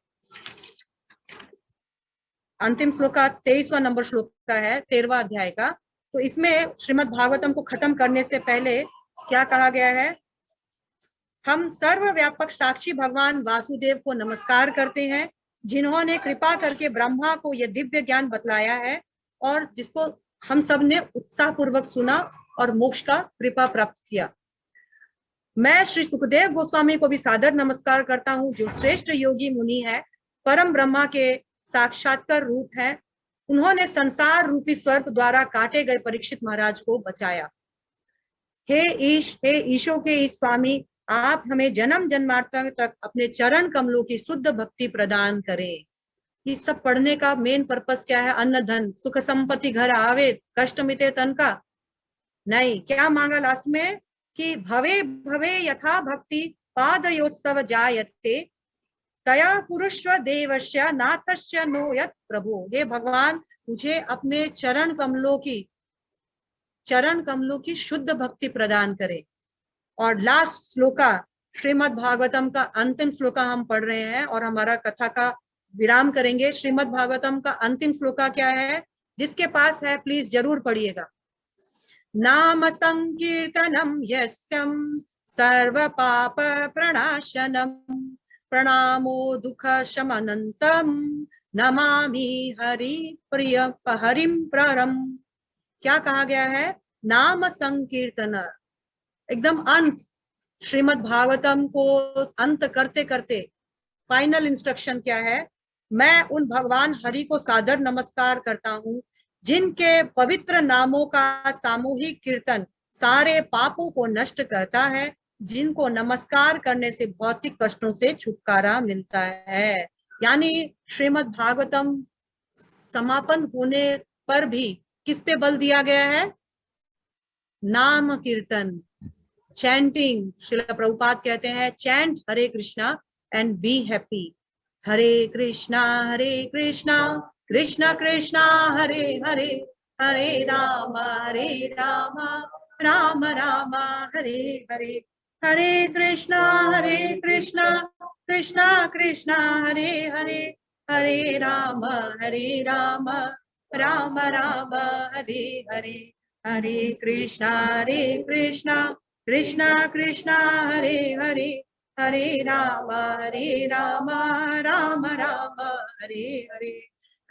अंतिम श्लोका 23वां नंबर श्लोक का है, 13वां अध्याय का। तो इसमें श्रीमद् भागवतम को खत्म करने से पहले क्या कहा गया है, हम सर्वव्यापक साक्षी भगवान वासुदेव को नमस्कार करते हैं जिन्होंने कृपा करके ब्रह्मा को यह दिव्य ज्ञान बतलाया है और जिसको हम सब ने उत्साह पूर्वक सुना और मोक्ष का कृपा प्राप्त किया। मैं श्री सुखदेव गोस्वामी को भी सादर नमस्कार करता हूँ जो श्रेष्ठ योगी मुनि है, परम ब्रह्मा के साक्षात्कार रूप है। उन्होंने संसार रूपी सर्प द्वारा काटे गए परीक्षित महाराज को बचाया। हे ईशो के इस स्वामी, आप हमें जन्म जन्मांतर तक अपने चरण कमलों की शुद्ध भक्ति प्रदान करें। ये सब पढ़ने का मेन पर्पस क्या है? अन्न धन सुख संपत्ति घर आवे कष्ट मिटे तन का। नहीं, क्या मांगा लास्ट में कि भवे भवे यथा भक्ति पादयोत्सव जायते तया पुरुष्व देवस्य नाथस्य नो यत् प्रभु। हे भगवान, मुझे अपने चरण कमलों की शुद्ध भक्ति प्रदान करे। और लास्ट श्लोका श्रीमद् भागवतम का अंतिम श्लोका हम पढ़ रहे हैं और हमारा कथा का विराम करेंगे। श्रीमद् भागवतम का अंतिम श्लोका क्या है? जिसके पास है प्लीज जरूर पढ़िएगा। नाम संकीर्तनम यस्यम सर्व पाप प्रणाशनम प्रणामो दुख शमनंतम नमामि हरि प्रिय हरिम प्ररम। क्या कहा गया है? नाम संकीर्तन, एकदम अंत, श्रीमद् भागवतम को अंत करते करते फाइनल इंस्ट्रक्शन क्या है? मैं उन भगवान हरि को सादर नमस्कार करता हूँ जिनके पवित्र नामों का सामूहिक कीर्तन सारे पापों को नष्ट करता है, जिनको नमस्कार करने से भौतिक कष्टों से छुटकारा मिलता है। यानी श्रीमद् भागवतम समापन होने पर भी किस पे बल दिया गया है? नाम कीर्तन, चैंटिंग। श्रील प्रभुपाद कहते हैं chant Hare Krishna and be happy. Hare Krishna Krishna Krishna Hare Hare, Hare Ram Ram Ram Hare Hare, Hare Krishna Krishna Krishna Hare Hare, Hare Ram Ram Ram Hare Hare, Hare Krishna Krishna Krishna Hare Hare, Hare Ram Ram Ram Hare Hare.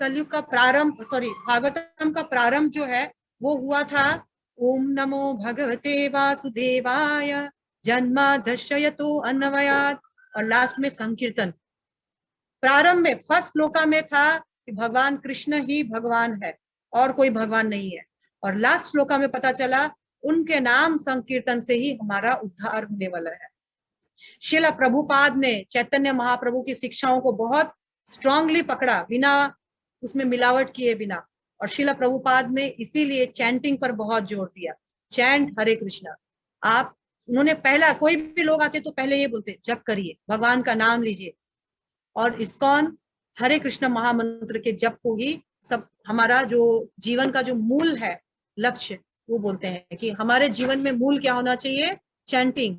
कलयुग का प्रारंभ, भागवतम का प्रारंभ जो है वो हुआ था ओम नमो भगवते वासुदेवाय जन्मा दर्शयतो अन्वयात, और लास्ट में संकीर्तन। प्रारंभ में फर्स्ट श्लोका में था कि भगवान कृष्ण ही भगवान है और कोई भगवान नहीं है, और लास्ट श्लोका में पता चला उनके नाम संकीर्तन से ही हमारा उद्धार होने वाला है। श्रील प्रभुपाद ने चैतन्य महाप्रभु की शिक्षाओं को बहुत स्ट्रांगली पकड़ा, बिना उसमें मिलावट किए बिना, और श्रील प्रभुपाद ने इसीलिए चैंटिंग पर बहुत जोर दिया। चैंट हरे कृष्णा। आप उन्होंने पहला, कोई भी लोग आते तो पहले ये बोलते जप करिए, भगवान का नाम लीजिए, और इस्कॉन हरे कृष्ण महामंत्र के जप को ही सब हमारा जो जीवन का जो मूल है लक्ष्य, वो बोलते हैं कि हमारे जीवन में मूल क्या होना चाहिए? चैंटिंग,